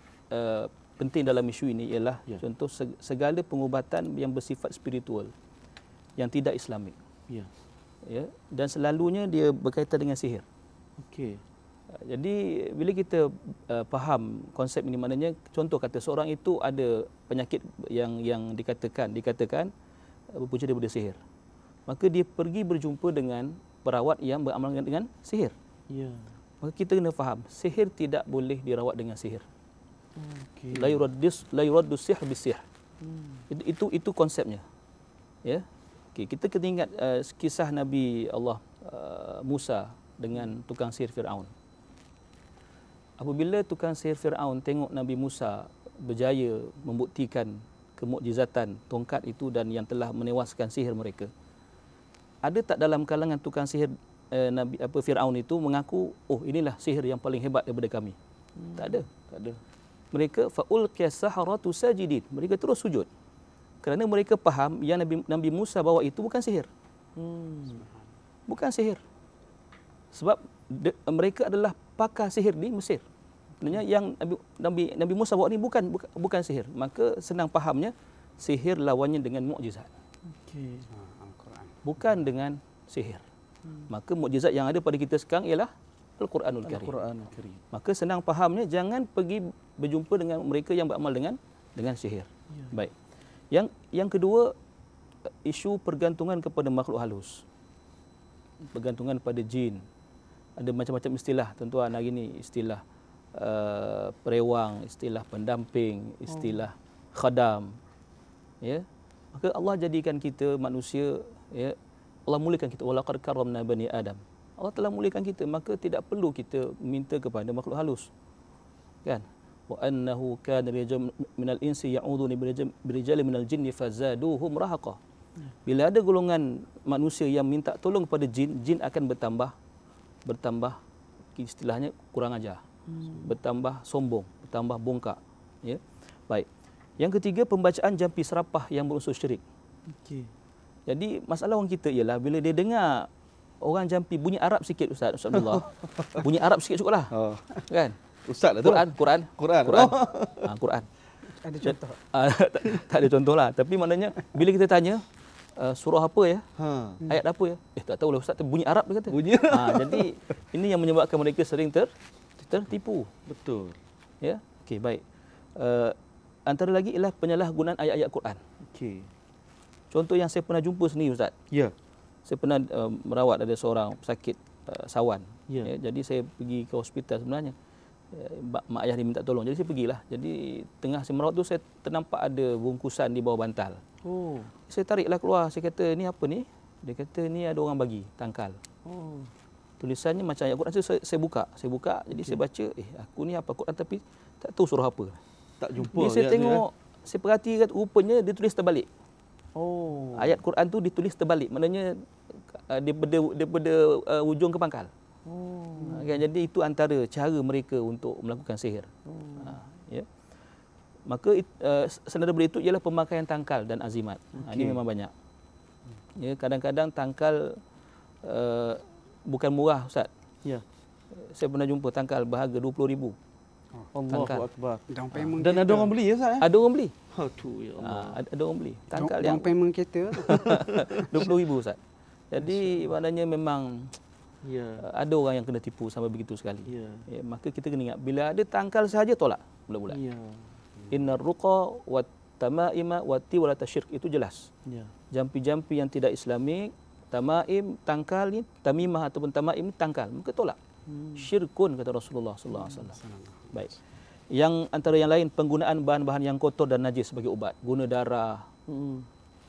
penting dalam isu ini ialah contoh segala pengubatan yang bersifat spiritual yang tidak Islamik. Ya. Ya, dan selalunya dia berkaitan dengan sihir. Okey. Jadi bila kita faham konsep ini, maknanya contoh kata seorang itu ada penyakit yang dikatakan berpunca daripada sihir. Maka dia pergi berjumpa dengan perawat yang beramal dengan sihir. Ya. Maka kita kena faham, sihir tidak boleh dirawat dengan sihir. Okey. La yuraddu sihr bis-sihr. Itu konsepnya. Ya. Okey, kita kena ingat kisah Nabi Allah Musa dengan tukang sihir Firaun. Apabila tukang sihir Firaun tengok Nabi Musa berjaya membuktikan kemukjizatan tongkat itu dan yang telah menewaskan sihir mereka, ada tak dalam kalangan tukang sihir Nabi Firaun itu mengaku, oh inilah sihir yang paling hebat daripada kami? Tak ada. Tak ada. Mereka faulqiya saharatu sajidin. Mereka terus sujud. Kerana mereka faham yang Nabi Musa bawa itu bukan sihir. Bukan sihir. Sebab mereka adalah pakar sihir di Mesir. Sebenarnya yang Nabi Musa bawa ni bukan sihir. Maka senang fahamnya sihir lawannya dengan mukjizat. Okey. Bukan dengan sihir. Maka mukjizat yang ada pada kita sekarang ialah Al-Quranul Karim. Maka senang fahamnya, jangan pergi berjumpa dengan mereka yang beramal dengan sihir. Ya. Baik. Yang kedua, isu pergantungan kepada makhluk halus. Pergantungan pada jin. Ada macam-macam istilah tuan-tuan hari ini, istilah perewang, istilah pendamping, istilah khadam. Ya. Maka Allah jadikan kita manusia, ya, Allah muliakan kita, walaqad karramna bani Adam. Allah telah muliakan kita, maka tidak perlu kita minta kepada makhluk halus. Kan? Wa annahu kana rijalun minal insi ya'uduni birijalin minal jinni fazaduhum rahaqa. Bila ada golongan manusia yang minta tolong kepada jin, jin akan bertambah istilahnya kurang ajar. Bertambah sombong, bertambah bongkak, ya. Baik. Yang ketiga, pembacaan jampi serapah yang berunsur syirik. Okey. Jadi masalah orang kita ialah bila dia dengar orang jampi bunyi Arab sikit, Ustaz Abdullah. Bunyi Arab sikit cukuplah. Oh. Kan? Ustaz lah tu. Quran. Quran. Ada contoh? Tak ada contoh lah. Tapi maknanya bila kita tanya surah apa ya? Ayat apa ya? Tak tahulah Ustaz, bunyi Arab dia kata. Bunyi. Jadi ini yang menyebabkan mereka sering tertipu. Betul. Ya. Okey, baik. Antara lagi ialah penyalahgunaan ayat-ayat Quran. Okey. Contoh yang saya pernah jumpa sendiri, Ustaz. Ya. Saya pernah merawat ada seorang pesakit sawan. Ya. Jadi saya pergi ke hospital sebenarnya. mak ayah dia minta tolong. Jadi saya pergilah. Jadi tengah saya merawat tu saya ternampak ada bungkusan di bawah bantal. Oh. Saya tariklah keluar. Saya kata, ni apa ni? Dia kata, ni ada orang bagi, tangkal. Oh. Tulisannya macam ayat Quran. Saya buka. Jadi saya baca, aku ni apa Quran tapi tak tahu surah apa. Tak jumpa. Bila saya tengok, saya perhatikan rupanya dia tulis terbalik. Oh. Ayat Quran tu ditulis terbalik. Maknanya daripada ujung ke pangkal. Oh. Kan, jadi itu antara cara mereka untuk melakukan sihir. Ya. Maka senada daripada itu ialah pemakaian tangkal dan azimat. Ini memang banyak. Ya, kadang-kadang tangkal bukan murah, Ustaz. Ya. Saya pernah jumpa tangkal berharga 20,000. Allahu Akbar. Dan ada orang beli ya, Ustaz? Ada orang beli. Aduh, ya Allah. Ada orang beli. Tangkal down payment kereta 20,000, Ustaz. Jadi maknanya memang ada orang yang kena tipu sampai begitu sekali. Ya, maka kita kena ingat, bila ada tangkal sahaja tolak bulat-bulat. Innar ruqa wat tamaima wati wala tasyirk, itu jelas. Jampi-jampi yang tidak Islamik, tamaim, tangkal ni, tamimah ataupun tamaim ni tangkal, maka tolak. Syirkun kata Rasulullah sallallahu alaihi wasallam. Baik. Yang antara yang lain, penggunaan bahan-bahan yang kotor dan najis sebagai ubat. Guna darah.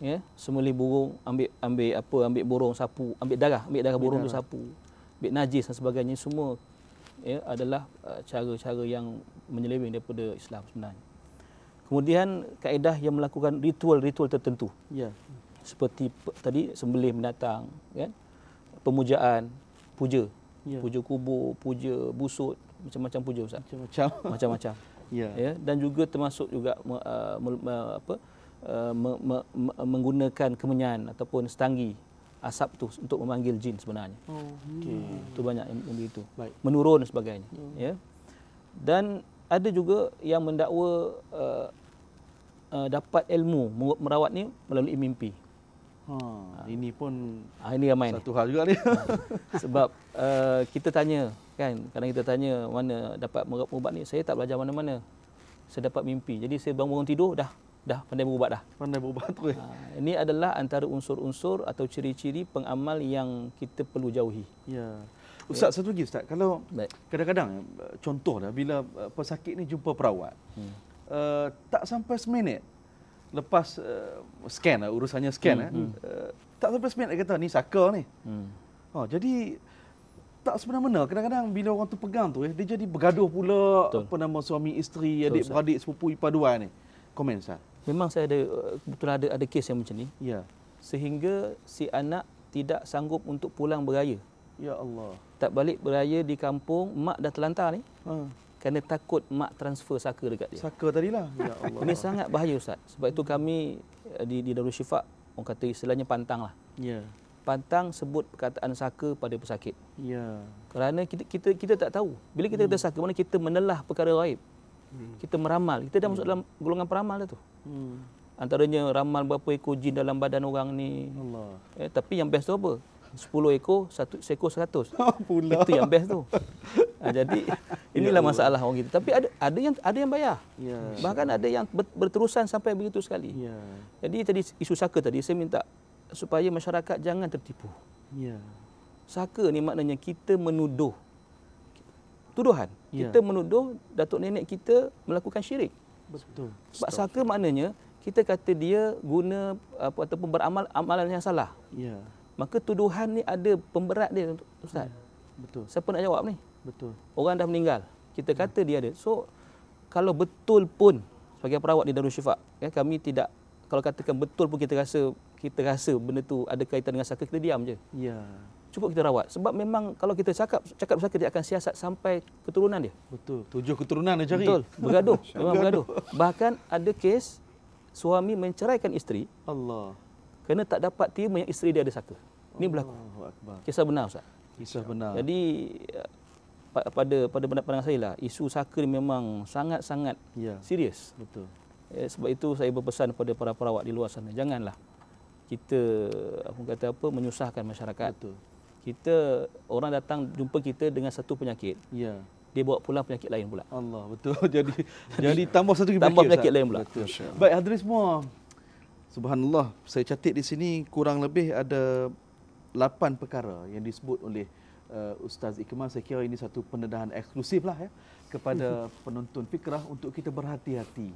Ya, sembelih burung, ambil burung sapu, ambil darah burung tu sapu. Ambil najis dan sebagainya, semua ya adalah cara-cara yang menyeleweng daripada Islam sebenarnya. Kemudian kaedah yang melakukan ritual-ritual tertentu. Ya. Seperti tadi sembelih binatang, kan? Pemujaan, puja. Puja kubur, puja busut, macam-macam puja, Ustaz. Macam-macam. Ya, dan juga termasuk juga menggunakan kemenyan ataupun setanggi asap tu untuk memanggil jin sebenarnya. Itu banyak yang begitu. Menurun sebagainya. Ya. Dan ada juga yang mendakwa dapat ilmu merawat ni melalui mimpi. Ini pun ini ramai satu hal juga ni. Sebab kita tanya kan, kadang kita tanya mana dapat ubat ni, saya tak belajar mana-mana. Saya dapat mimpi. Jadi saya bangun tidur dah pandai berubat dah. Pandai berubat tu. Ini adalah antara unsur-unsur atau ciri-ciri pengamal yang kita perlu jauhi. Ya. Ustaz, satu lagi Ustaz, kalau kadang-kadang contoh dah bila pesakit ni jumpa perawat, tak sampai seminit lepas scan lah, urusannya scan tak sampai seminit dia kata ni saka ni. Jadi tak sebenar-benar kadang-kadang bila orang tu pegang tu dia jadi bergaduh pula. Betul. Apa nama suami isteri, adik-beradik, sepupu ipar dua ni. Komen Ustaz. Memang saya kebetulan ada kes yang macam ni. Ya. Sehingga si anak tidak sanggup untuk pulang beraya. Ya Allah. Tak balik beraya di kampung, mak dah terlantar ni. Kerana takut mak transfer saka dekat dia. Saka tadilah. Ya Allah. Ini sangat bahaya, Ustaz. Sebab itu kami di Darul Syifa, orang kata istilahnya pantang lah. Ya. Pantang sebut perkataan saka pada pesakit. Ya. Kerana kita tak tahu. Bila kita kata saka, mana kita menelah perkara gaib. Kita meramal. Kita dah masuk dalam golongan peramal dah tu. Antaranya ramal berapa ekor jin dalam badan orang ni. Allah. Tapi yang best tu apa? 10 ekor, 1 ekor 100. Pula. Itu yang best tu. Jadi inilah masalah orang kita. Tapi ada yang bayar. Ya. Bahkan ada yang berterusan sampai begitu sekali. Ya. Jadi tadi isu saka tadi saya minta supaya masyarakat jangan tertipu. Ya. Saka ni maknanya kita menuduh. Tuduhan. Ya. Kita menuduh datuk nenek kita melakukan syirik. Betul. Sebab saka maknanya kita kata dia guna ataupun beramal amalan yang salah. Ya. Maka tuduhan ni ada pemberat dia, Ustaz. Betul. Siapa nak jawab ni? Betul. Orang dah meninggal. Kita kata dia ada. So kalau betul pun sebagai perawat di Darul Syifa, kami tidak, kalau katakan betul pun kita rasa benda tu ada kaitan dengan saka, kita diam je. Ya. Cukup kita rawat. Sebab memang kalau kita cakap saka, dia akan siasat sampai keturunan dia. Betul. 7 keturunan dia cari. Betul. Bergaduh. Memang bergaduh. Bahkan ada kes suami menceraikan isteri. Allah. Kerana tak dapat terima yang isteri dia ada saka. Ini berlaku. Kisah benar, Ustaz. Kisah benar. Jadi pada pandangan saya lah, isu saka ni memang sangat-sangat serius. Betul. Sebab itu saya berpesan kepada para perawat di luar sana, janganlah kita menyusahkan masyarakat. Betul. Kita, orang datang jumpa kita dengan satu penyakit. Ya. Dia bawa pulang penyakit lain pula. Allah, betul. Jadi tambah satu penyakit. Tambah penyakit lain pula. Betul. Baik, hadirin semua. Subhanallah, saya catat di sini kurang lebih ada 8 perkara yang disebut oleh Ustaz Ikmal, saya kira ini satu pendedahan eksklusif lah ya kepada penonton fikrah untuk kita berhati-hati.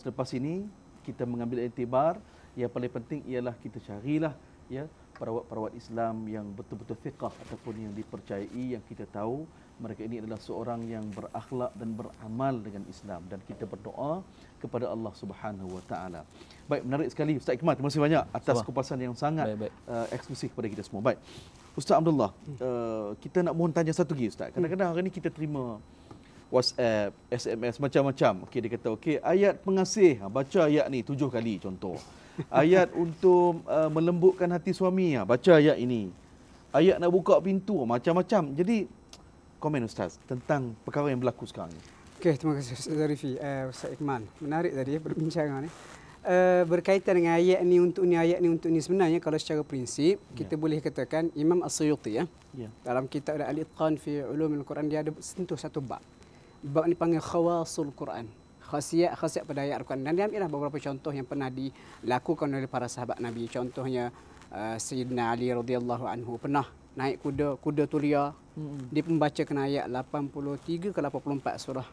Selepas ini kita mengambil iktibar, yang paling penting ialah kita carilah ya perawat-perawat Islam yang betul-betul fiqh ataupun yang dipercayai, yang kita tahu mereka ini adalah seorang yang berakhlak dan beramal dengan Islam, dan kita berdoa kepada Allah Subhanahu Wa Taala. Baik, menarik sekali Ustaz Ikmal, terima kasih banyak atas kupasan yang sangat eksklusif kepada kita semua. Baik, Ustaz Abdullah, kita nak mohon tanya satu lagi Ustaz. Kadang-kadang hari ini kita terima WhatsApp, SMS macam-macam. Okey, dia kata okey, ayat pengasih, baca ayat ni 7 kali contoh. Ayat untuk melembutkan hati suami, baca ayat ini. Ayat nak buka pintu, macam-macam. Jadi komen Ustaz tentang perkara yang berlaku sekarang ni. Okey, terima kasih Ustaz Zarifi. Ustaz Ikmal, menarik tadi berbincangan ni. Berkaitan dengan ayat ni untuk ni, ayat ni untuk ni, sebenarnya kalau secara prinsip kita boleh katakan Imam As-Suyuti dalam kitab Al-Itqan fi Ulumul Quran, dia ada sentuh satu bab. Bab ni panggil khawasul Quran. Khasiat pada ayat Al-Quran. Dan dia ambillah beberapa contoh yang pernah dilakukan oleh para sahabat Nabi. Contohnya Sayyidina Ali radhiyallahu anhu pernah naik kuda tulia. Dia membacakan ayat 83 ke 84 surah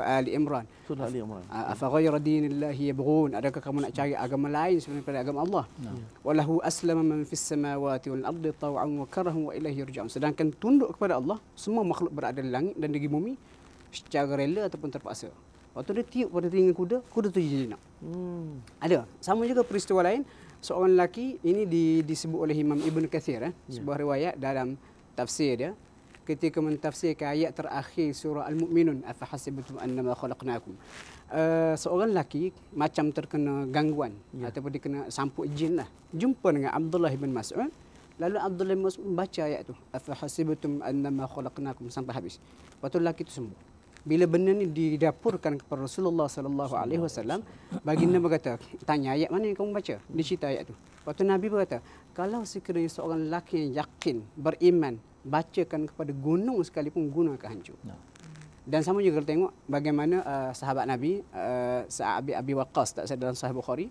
Ali Imran. Surah Ali Imran. Afa ghayra dinillahi yabghun, adakah kamu nak cari agama lain selain daripada agama Allah? Walahu aslama man fis samawati wal ardi taw'an wa karahan wa ilaihi yurja'un. Sedangkan tunduk kepada Allah semua makhluk berada di langit dan di bumi secara rela ataupun terpaksa. Waktu dia tiup pada telinga kuda tu jenak. Ada. Sama juga peristiwa lain, seorang lelaki ini disebut oleh Imam Ibn Kathir, sebuah riwayat dalam tafsir dia, ketika mentafsirkan ayat terakhir surah Al-Mu'minun, afahasibatum annama khalaqnakum. Seorang lelaki macam terkena gangguan ataupun dia kena sampuk jin lah. Jumpa dengan Abdullah bin Mas'ud. Lalu Abdullah bin Mas'ud membaca ayat tu, afahasibatum annama khalaqnakum sampai habis. Lepas tu lelaki tu sembuh. Bila benda ni didapurkan kepada Rasulullah sallallahu alaihi wasallam, baginda berkata, tanya ayat mana yang kamu baca? Dia cerita ayat tu. Lepas tu Nabi berkata, kalau sekiranya seorang lelaki yang yakin, beriman, bacakan kepada gunung sekalipun, gunung akan hancur. Dan sama juga kita tengok bagaimana sahabat Nabi, Sa'ad bin Abi Waqqas, tak salah dalam Sahih Bukhari,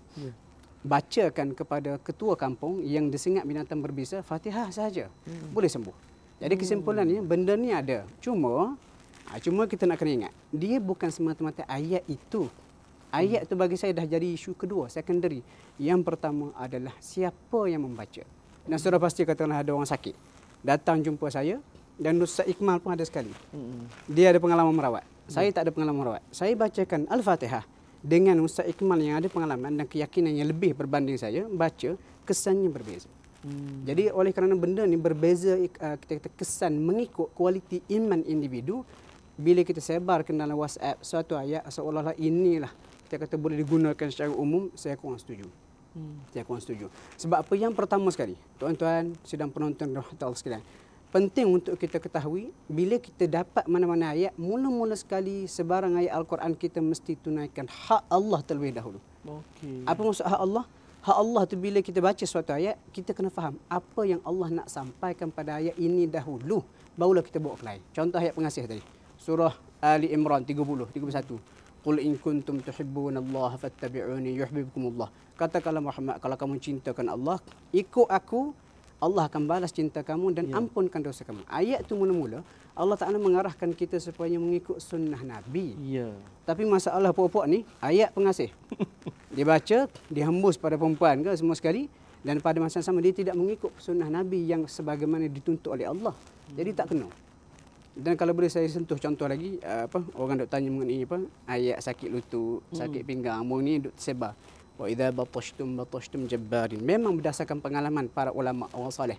bacakan kepada ketua kampung yang disengat binatang berbisa, Fatihah sahaja, boleh sembuh. Jadi kesimpulannya, benda ni ada. Cuma kita nak kena ingat, dia bukan semata-mata ayat itu. Ayat itu bagi saya dah jadi isu kedua, secondary. Yang pertama adalah siapa yang membaca. Dan sudah pasti katakanlah ada orang sakit datang jumpa saya, dan Ustaz Ikmal pun ada sekali. Dia ada pengalaman merawat. Saya tak ada pengalaman merawat. Saya bacakan Al-Fatihah dengan Ustaz Ikmal yang ada pengalaman dan keyakinan yang lebih berbanding saya, baca, kesannya berbeza. Jadi oleh kerana benda ni berbeza, kita kata kesan mengikut kualiti iman individu. Bila kita sebarkan dalam WhatsApp suatu ayat seolah-olah inilah kita kata boleh digunakan secara umum, saya kurang setuju. Saya kurang setuju. Sebab apa? Yang pertama sekali, tuan-tuan sedang penonton rahmatullah sekalian, penting untuk kita ketahui, bila kita dapat mana-mana ayat, mula-mula sekali sebarang ayat Al-Quran kita mesti tunaikan hak Allah terlebih dahulu. Apa maksud hak Allah? Hak Allah tu bila kita baca suatu ayat, kita kena faham apa yang Allah nak sampaikan pada ayat ini dahulu, barulah kita bawa ke lain. Contoh ayat pengasih tadi. Surah Ali Imran 31. Qul in kuntum tuhibbunallaha fattabi'uni yuhibbukumullah. Katakanlah Muhammad, kalau kamu cintakan Allah, ikut aku, Allah akan balas cinta kamu dan ampunkan dosa kamu. Ayat tu mula-mula Allah Ta'ala mengarahkan kita supaya mengikut sunnah Nabi. Tapi masalah pokok ni, ayat pengasih. Dia baca, dihembus pada perempuan ke semua sekali, dan pada masa yang sama dia tidak mengikut sunnah Nabi yang sebagaimana dituntut oleh Allah. Jadi tak kena. Dan kalau boleh saya sentuh contoh lagi, orang duk tanya mengenai ayat sakit lutut, sakit pinggang, ni duk tersebar. Wa idza batashtum jabbarin. Memang berdasarkan pengalaman para ulama orang soleh.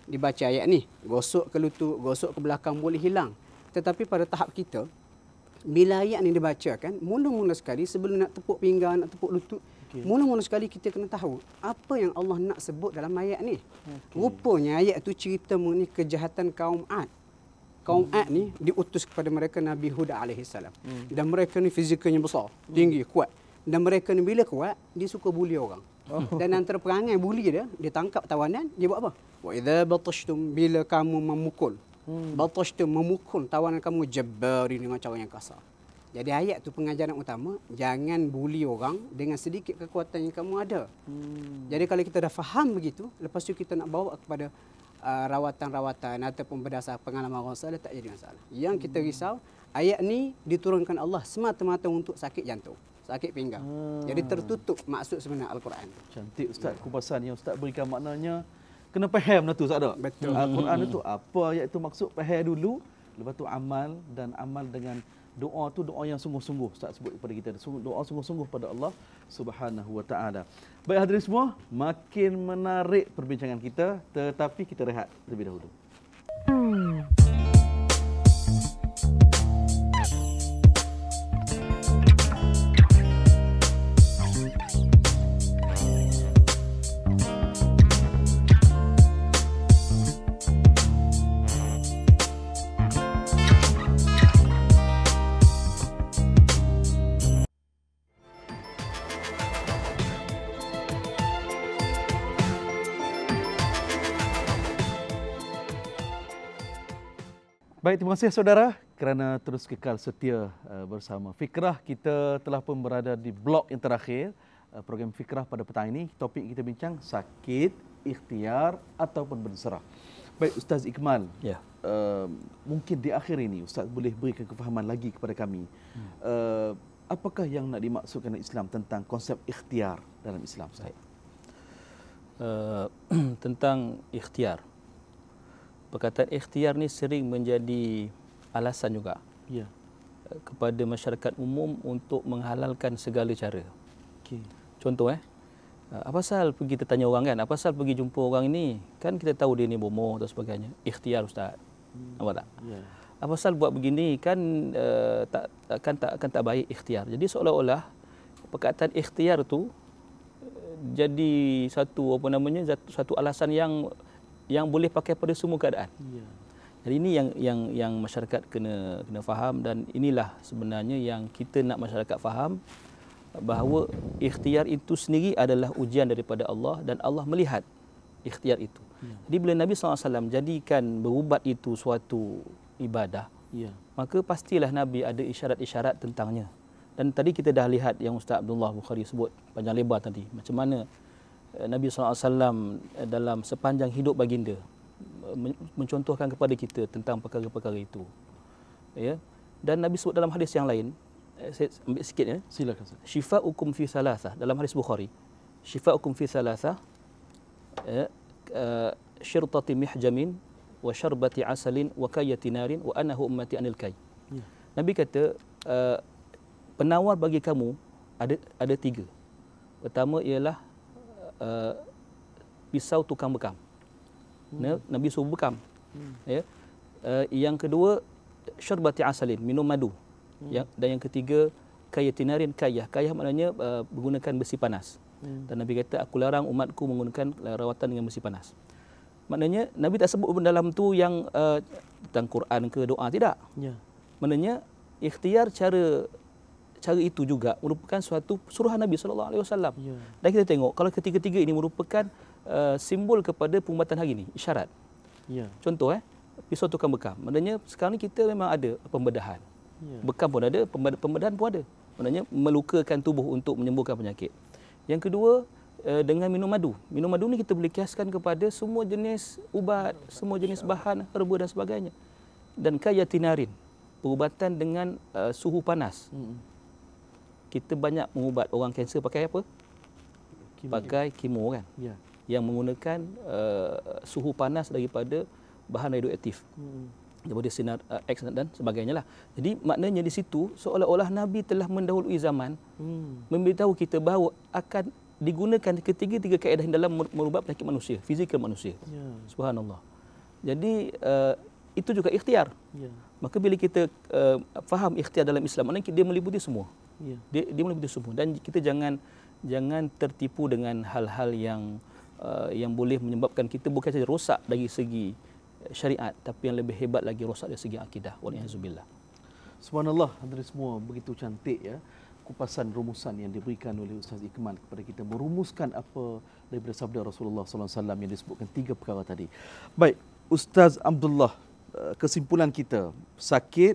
Dibaca ayat ni, gosok ke lutut, gosok ke belakang boleh hilang. Tetapi pada tahap kita, bila ayat ni dibacakan, mula-mula sekali sebelum nak tepuk pinggang, nak tepuk lutut, mula-mula sekali kita kena tahu apa yang Allah nak sebut dalam ayat ni. Rupanya ayat tu cerita mengenai kejahatan kaum Ad. Kaum Ad ni diutus kepada mereka Nabi Hud alaihissalam. Dan mereka ni fizikalnya besar, tinggi, kuat. Dan mereka ni bila kuat, dia suka buli orang. Dan antara perangai buli dia tangkap tawanan, dia buat apa? Wa idza batashtum, bila kamu memukul. Batashtum, memukul tawanan kamu, jabbarin, dengan cara yang kasar. Jadi ayat tu pengajaran utama, jangan buli orang dengan sedikit kekuatan yang kamu ada. Jadi kalau kita dah faham begitu, lepas tu kita nak bawa kepada rawatan-rawatan ataupun berdasar pengalaman Rasulullah tak jadi masalah. Yang kita risau, ayat ni diturunkan Allah semata-mata untuk sakit jantung, sakit pinggang. Jadi tertutup maksud sebenar Al-Quran. Cantik Ustaz kupasan yang Ustaz berikan maknanya. Kena faham dah tu Ustaz tak? Betul. Al-Quran itu apa ayat itu maksud, faham dulu. Lepas tu amal, dan amal dengan doa tu doa yang sungguh-sungguh Ustaz sebut kepada kita. Doa sungguh-sungguh pada Allah Subhanahu Wa Taala. Baik hadirin semua, makin menarik perbincangan kita, tetapi kita rehat terlebih dahulu. Baik, terima kasih saudara kerana terus kekal setia bersama Fikrah. Kita telah pun berada di blok yang terakhir program Fikrah pada petang ini. Topik kita bincang sakit, ikhtiar ataupun berserah. Baik Ustaz Ikmal, Ya. Mungkin di akhir ini Ustaz boleh berikan kefahaman lagi kepada kami. Apakah yang nak dimaksudkan Islam tentang konsep ikhtiar dalam Islam Ustaz? Tentang ikhtiar. Perkataan ikhtiar ni sering menjadi alasan juga kepada masyarakat umum untuk menghalalkan segala cara. Okey. Contoh apa pasal pergi tanya orang kan? Apa pasal pergi jumpa orang ini? Kan kita tahu dia ni bomoh dan sebagainya. Ikhtiar Ustaz. Nampak tak? Ya. Apa pasal buat begini kan tak baik ikhtiar. Jadi seolah-olah perkataan ikhtiar tu jadi satu satu alasan yang boleh pakai pada semua keadaan. Ya. Jadi ini yang masyarakat kena faham, dan inilah sebenarnya yang kita nak masyarakat faham, bahawa ikhtiar itu sendiri adalah ujian daripada Allah dan Allah melihat ikhtiar itu. Ya. Jadi bila Nabi SAW jadikan berubat itu suatu ibadah, maka pastilah Nabi ada isyarat-isyarat tentangnya. Dan tadi kita dah lihat yang Ustaz Abdullah Bukhari sebut panjang lebar tadi, macam mana Nabi SAW dalam sepanjang hidup baginda mencontohkan kepada kita tentang perkara-perkara itu. Ya. Dan Nabi sebut dalam hadis yang lain, saya ambil sikit ya. Silakan. Shifa'ukum fi thalathah, dalam hadis Bukhari. Shifa'ukum fi thalathah, syirtati mihjamin wa syarbati asalin wa kayati narin wa anahu ummati anil kay. Ya. Nabi kata penawar bagi kamu ada tiga. Pertama ialah pisau tukang bekam. Nabi suruh bekam. Ya. Yang kedua syarbati asalin, minum madu. Dan yang ketiga kayatinarin, kayah maknanya menggunakan besi panas. Dan Nabi kata aku larang umatku menggunakan rawatan dengan besi panas. Maknanya Nabi tak sebut dalam tu yang tentang Quran ke doa, tidak. Ya. Maknanya ikhtiar cara itu juga merupakan suatu suruhan Nabi SAW. Ya. Dan kita tengok kalau ketiga-tiga ini merupakan simbol kepada perubatan hari ini, isyarat. Ya. Contoh pisau tukang bekam. Maknanya sekarang ni kita memang ada pembedahan. Ya. Bekam pun ada, pembedahan pun ada. Maknanya melukakan tubuh untuk menyembuhkan penyakit. Yang kedua dengan minum madu. Minum madu ni kita boleh kiaskan kepada semua jenis ubat, semua jenis bahan herba dan sebagainya. Dan kayatinarin, perubatan dengan suhu panas. Kita banyak mengubat orang kanser pakai apa? Pakai kemo kan? Ya. Yang menggunakan suhu panas daripada bahan radioaktif. Daripada sinar X dan sebagainya lah. Jadi maknanya di situ seolah-olah Nabi telah mendahului zaman, memberitahu kita bahawa akan digunakan ketiga-tiga kaedah dalam merubat penyakit manusia, fizikal manusia. Ya. Subhanallah. Jadi itu juga ikhtiar. Ya. Maka bila kita faham ikhtiar dalam Islam, maknanya dia meliputi semua. Ya. Dia meliputi semua, dan kita jangan tertipu dengan hal-hal yang boleh menyebabkan kita bukan saja rosak dari segi syariat, tapi yang lebih hebat lagi rosak dari segi akidah. Waliyahzubillah. Subhanallah, hadirin semua, begitu cantik ya kupasan rumusan yang diberikan oleh Ustaz Ikmal kepada kita, merumuskan apa daripada sabda Rasulullah SAW yang disebutkan tiga perkara tadi. Baik, Ustaz Abdullah, kesimpulan kita, sakit,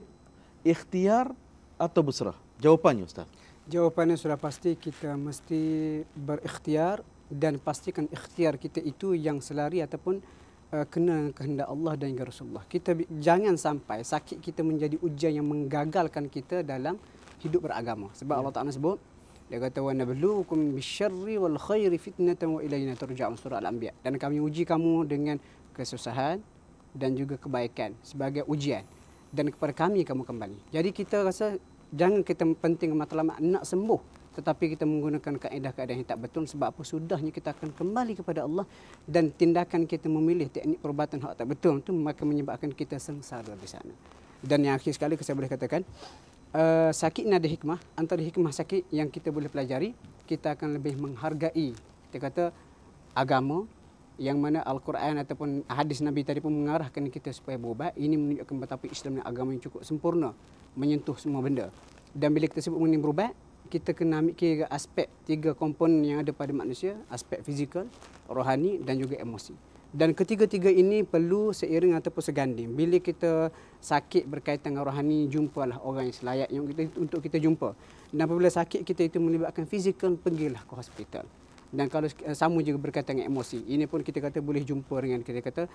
ikhtiar atau berserah? Jawapannya Ustaz. Jawapannya sudah pasti, kita mesti berikhtiar, dan pastikan ikhtiar kita itu yang selari ataupun kena kehendak Allah dan juga Rasulullah. Kita jangan sampai sakit kita menjadi ujian yang menggagalkan kita dalam hidup beragama. Sebab Allah Ta'ala sebut, dia kata wa nabluukum bisyarri wal khairi fitnatan wa ilayna turja'un, surah Al-Anbiya. Dan kami uji kamu dengan kesusahan dan juga kebaikan sebagai ujian, dan kepada kami kamu kembali. Jadi kita rasa jangan kita penting matlamat nak sembuh, tetapi kita menggunakan kaedah-kaedah yang tak betul. Sebab apa? Sudahnya kita akan kembali kepada Allah, dan tindakan kita memilih teknik perubatan hak tak betul itu maka menyebabkan kita sengsara di sana. Dan yang akhir sekali saya boleh katakan, sakit ini ada hikmah. Antara hikmah sakit yang kita boleh pelajari, kita akan lebih menghargai, kita kata, agama, yang mana Al-Quran ataupun hadis Nabi tadi pun mengarahkan kita supaya berubat. Ini menunjukkan betapa Islam ni agama yang cukup sempurna, menyentuh semua benda. Dan bila kita sebut mengenai berubat, kita kena ambil kira aspek 3 komponen yang ada pada manusia, aspek fizikal, rohani dan juga emosi. Dan ketiga-tiga ini perlu seiring ataupun seganding. Bila kita sakit berkaitan dengan rohani, jumpalah orang yang selayaknya untuk kita jumpa. Dan apabila sakit kita itu melibatkan fizikal, pergilah ke hospital. Dan kalau sama juga berkaitan dengan emosi, ini pun kita kata boleh jumpa dengan kita kata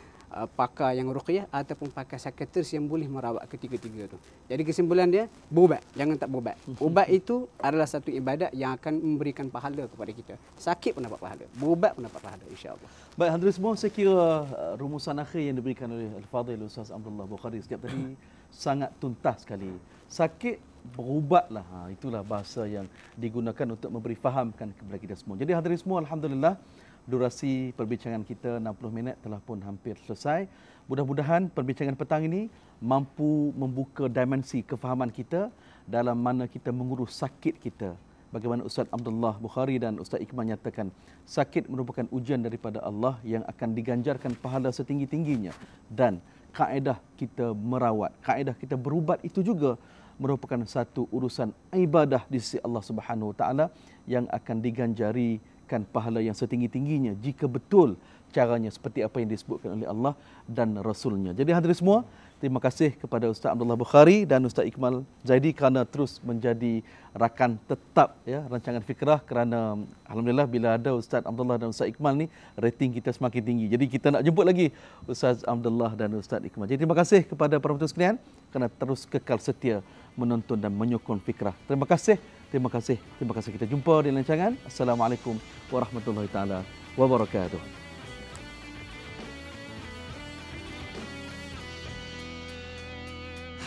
pakar yang ruqyah ataupun pakar psikiatris yang boleh merawat ketiga-tiga tu. Jadi kesimpulan dia, berubat, jangan tak berubat. Ubat itu adalah satu ibadat yang akan memberikan pahala kepada kita. Sakit pun dapat pahala, berubat pun dapat pahala, insya-Allah. Baik, hadirin semua, saya kira rumusan akhir yang diberikan oleh Al-Fadhil Ustaz Abdullah Bukhari sekejap tadi sangat tuntas sekali. Sakit, berubatlah. Itulah bahasa yang digunakan untuk memberi fahamkan kepada kita semua. Jadi hadirin semua, alhamdulillah, durasi perbincangan kita 60 minit telah pun hampir selesai. Mudah-mudahan perbincangan petang ini mampu membuka dimensi kefahaman kita dalam mana kita mengurus sakit kita. Bagaimana Ustaz Abdullah Bukhari dan Ustaz Ikmal nyatakan, sakit merupakan ujian daripada Allah yang akan diganjarkan pahala setinggi-tingginya. Dan kaedah kita merawat, kaedah kita berubat itu juga merupakan satu urusan ibadah di sisi Allah Subhanahu Wa Taala yang akan diganjarikan pahala yang setinggi-tingginya jika betul caranya seperti apa yang disebutkan oleh Allah dan Rasulnya. Jadi hadirin semua, terima kasih kepada Ustaz Abdullah Bukhari dan Ustaz Ikmal Zaidi kerana terus menjadi rakan tetap ya rancangan Fikrah, kerana alhamdulillah bila ada Ustaz Abdullah dan Ustaz Ikmal ni, rating kita semakin tinggi. Jadi kita nak jemput lagi Ustaz Abdullah dan Ustaz Ikmal. Jadi terima kasih kepada para penonton sekalian kerana terus kekal setia menonton dan menyokong Fikrah. Terima kasih. Terima kasih. Terima kasih. Kita jumpa di rancangan. Assalamualaikum warahmatullahi taala wabarakatuh.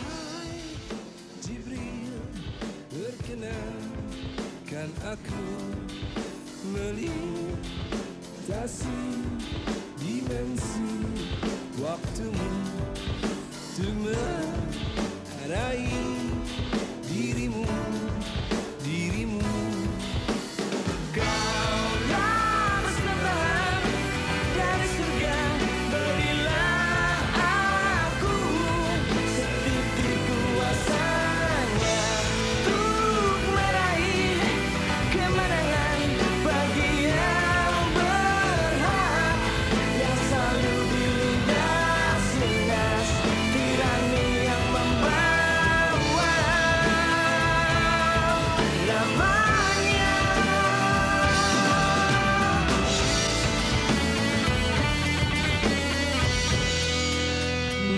Hai Jibril, perkenankan aku melintasi dimensi waktumu untuk meraih dirimu. Kaulah bersama dari surga, berilah aku setitik kuasanya untuk meraih kemenangan bagi yang berhak, yang selalu dilindas tirani yang membawa namanya.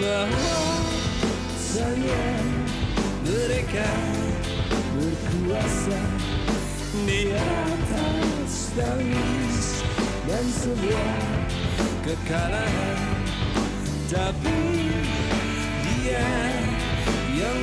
Bahwasanya mereka berkuasa di atas tangis dan sebuah kekalahan, tapi dia yang